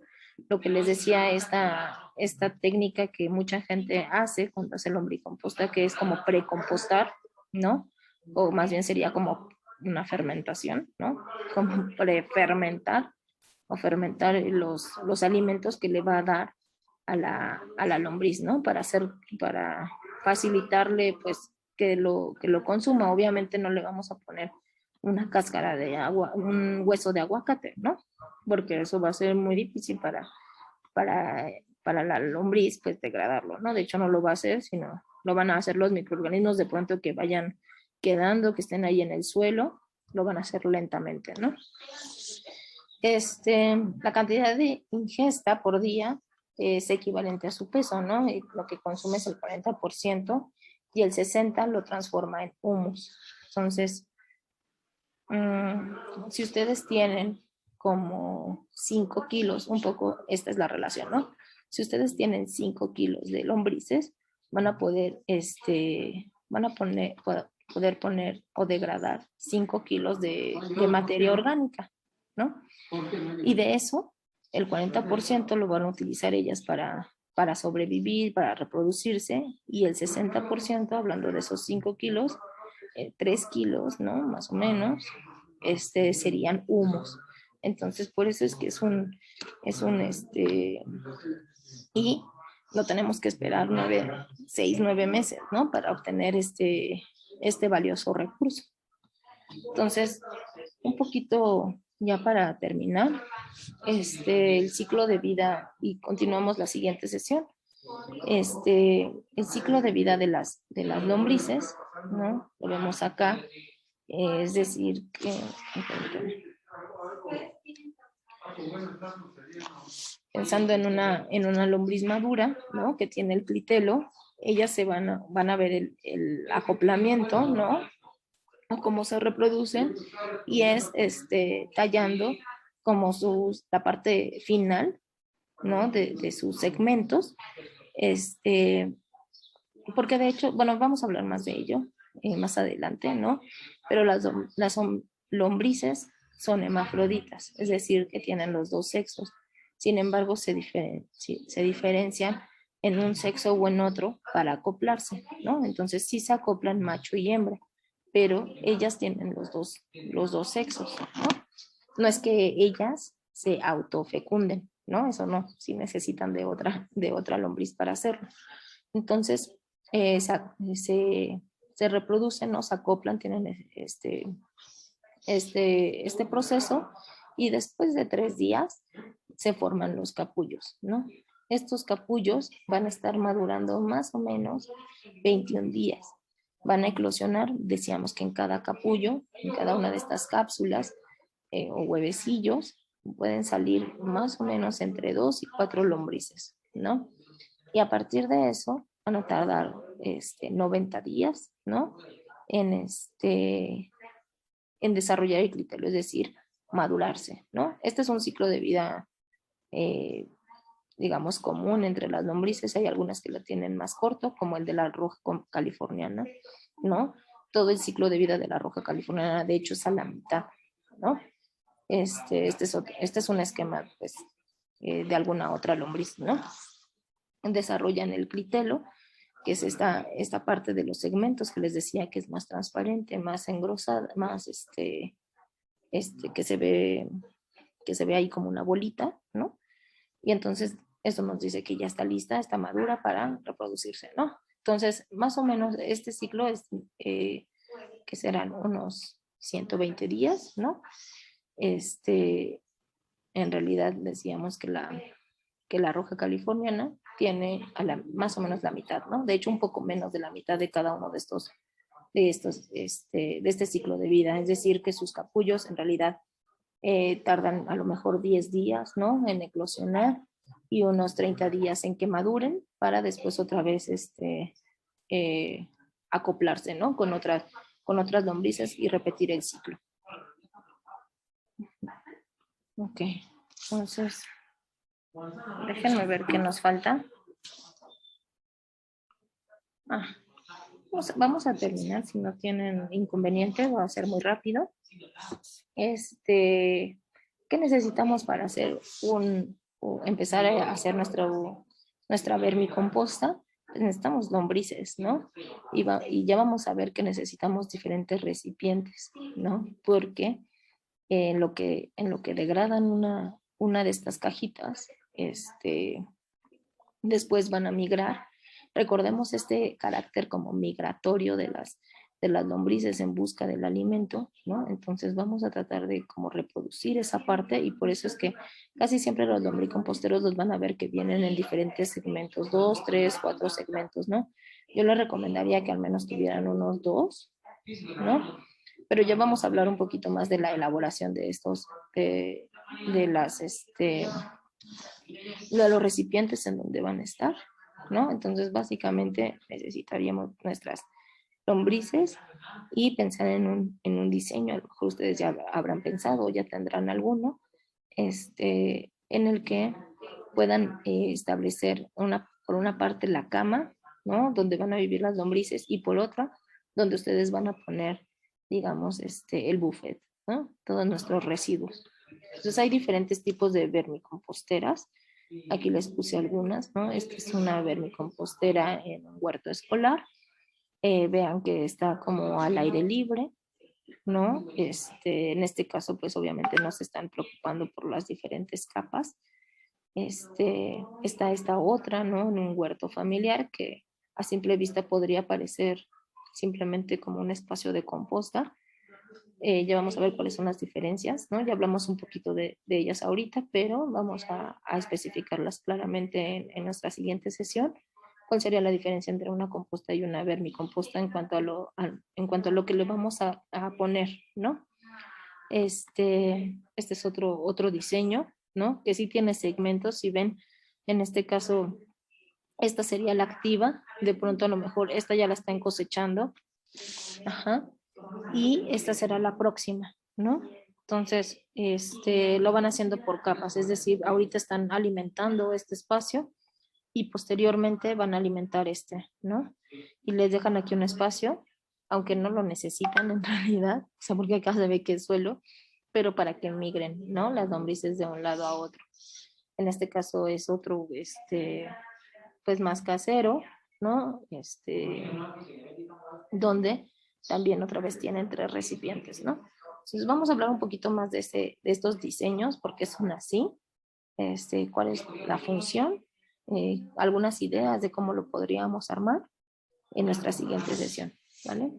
Lo que les decía, esta técnica que mucha gente hace cuando hace lombricomposta, que es como precompostar, ¿no? O más bien sería como una fermentación, ¿no? Como prefermentar o fermentar los alimentos que le va a dar a la lombriz, ¿no? Para facilitarle, pues, que lo consuma. Obviamente no le vamos a poner una cáscara de agua, un hueso de aguacate, ¿no? Porque eso va a ser muy difícil para, para la lombriz, pues, degradarlo, ¿no? De hecho, no lo va a hacer, sino lo van a hacer los microorganismos de pronto que vayan quedando, que estén ahí en el suelo, lo van a hacer lentamente, ¿no? La cantidad de ingesta por día es equivalente a su peso, ¿no? Y lo que consume es el 40% y el 60% lo transforma en humus. Entonces, si ustedes tienen como 5 kilos, un poco, esta es la relación, ¿no? Si ustedes tienen 5 kilos de lombrices, van a poder, poder poner o degradar 5 kilos de materia orgánica, ¿no? Y de eso, el 40% lo van a utilizar ellas para sobrevivir, para reproducirse, y el 60%, hablando de esos 5 kilos, 3 kilos, ¿no? Más o menos, serían humos. Entonces, por eso es que y no tenemos que esperar 6, 9 meses, ¿no? Para obtener este valioso recurso. Entonces, un poquito ya para terminar, el ciclo de vida, y continuamos la siguiente sesión. El ciclo de vida de las lombrices, ¿no? Lo vemos acá, es decir, que pensando en una lombriz madura, ¿no? Que tiene el clitelo, ellas van a ver el acoplamiento, ¿no? O cómo se reproducen, y es tallando como la parte final, ¿no? De sus segmentos, porque de hecho, bueno, vamos a hablar más de ello más adelante, ¿no? Pero las lombrices son hermafroditas, es decir, que tienen los dos sexos. Sin embargo, se diferencian en un sexo o en otro para acoplarse, ¿no? Entonces sí se acoplan macho y hembra, pero ellas tienen los dos sexos, ¿no? No es que ellas se autofecunden, ¿no? Eso no, sí necesitan de otra lombriz para hacerlo. Entonces, se reproducen, ¿no? Se acoplan, tienen este proceso, y después de 3 días se forman los capullos, ¿no? Estos capullos van a estar madurando más o menos 21 días. Van a eclosionar, decíamos que en cada capullo, en cada una de estas cápsulas o huevecillos, pueden salir más o menos entre 2 y 4 lombrices, ¿no? Y a partir de eso van a tardar 90 días, ¿no? En, en desarrollar el clitelo, es decir, madurarse, ¿no? Este es un ciclo de vida, eh, digamos, común entre las lombrices. Hay algunas que lo tienen más corto, como el de la roja californiana, ¿no? Todo el ciclo de vida de la roja californiana, de hecho, es a la mitad, ¿no? Este es un esquema, pues, de alguna otra lombriz, ¿no? Desarrollan el clitelo, que es esta parte de los segmentos que les decía que es más transparente, más engrosada, más que se ve ahí como una bolita, ¿no? Y entonces eso nos dice que ya está lista, está madura para reproducirse, ¿no? Entonces, más o menos este ciclo es que serán unos 120 días, ¿no? En realidad decíamos que la roja californiana tiene más o menos la mitad, ¿no? De hecho, un poco menos de la mitad de cada uno de estos de este ciclo de vida. Es decir, que sus capullos en realidad tardan a lo mejor 10 días, ¿no? En eclosionar y unos 30 días en que maduren para después otra vez acoplarse, ¿no? Con otras lombrices y repetir el ciclo. Ok, entonces, déjenme ver qué nos falta. Vamos a terminar, si no tienen inconveniente, voy a ser muy rápido. ¿Qué necesitamos para empezar a hacer nuestra vermicomposta? Pues necesitamos lombrices, ¿no? Y ya vamos a ver que necesitamos diferentes recipientes, ¿no? Porque en lo que degradan una de estas cajitas, después van a migrar. Recordemos este carácter como migratorio de las lombrices en busca del alimento, ¿no? Entonces vamos a tratar de como reproducir esa parte y por eso es que casi siempre los lombricomposteros los van a ver que vienen en diferentes segmentos, 2, 3, 4 segmentos, ¿no? Yo les recomendaría que al menos tuvieran unos 2, ¿no? Pero ya vamos a hablar un poquito más de la elaboración de estos, de los recipientes en donde van a estar, ¿no? Entonces, básicamente necesitaríamos nuestras lombrices y pensar en un diseño. A lo mejor ustedes ya habrán pensado o ya tendrán alguno, en el que puedan establecer por una parte la cama, ¿no? Donde van a vivir las lombrices y por otra, donde ustedes van a poner, digamos, el buffet, ¿no? Todos nuestros residuos. Entonces hay diferentes tipos de vermicomposteras. Aquí les puse algunas, ¿no? Esta es una vermicompostera en un huerto escolar. Vean que está como al aire libre, ¿no? En este caso, pues obviamente no se están preocupando por las diferentes capas. Está esta otra, ¿no? En un huerto familiar que a simple vista podría parecer simplemente como un espacio de composta. Ya vamos a ver cuáles son las diferencias, ¿no? Ya hablamos un poquito de ellas ahorita, pero vamos a especificarlas claramente en nuestra siguiente sesión. ¿Cuál sería la diferencia entre una composta y una vermicomposta en cuanto a lo que le vamos a poner, ¿no? Este es otro diseño, ¿no? Que sí tiene segmentos. Si ven, en este caso, esta sería la activa. De pronto, a lo mejor, esta ya la están cosechando. Ajá. Y esta será la próxima, ¿no? Entonces, lo van haciendo por capas. Es decir, ahorita están alimentando este espacio y posteriormente van a alimentar ¿no? Y les dejan aquí un espacio, aunque no lo necesitan en realidad, o sea, porque acá se ve que es suelo, pero para que migren, ¿no? Las lombrices de un lado a otro. En este caso es otro, pues más casero, ¿no? Donde también otra vez tienen 3 recipientes, ¿no? Entonces vamos a hablar un poquito más de estos diseños, porque son así, cuál es la función, algunas ideas de cómo lo podríamos armar en nuestra siguiente sesión, ¿vale?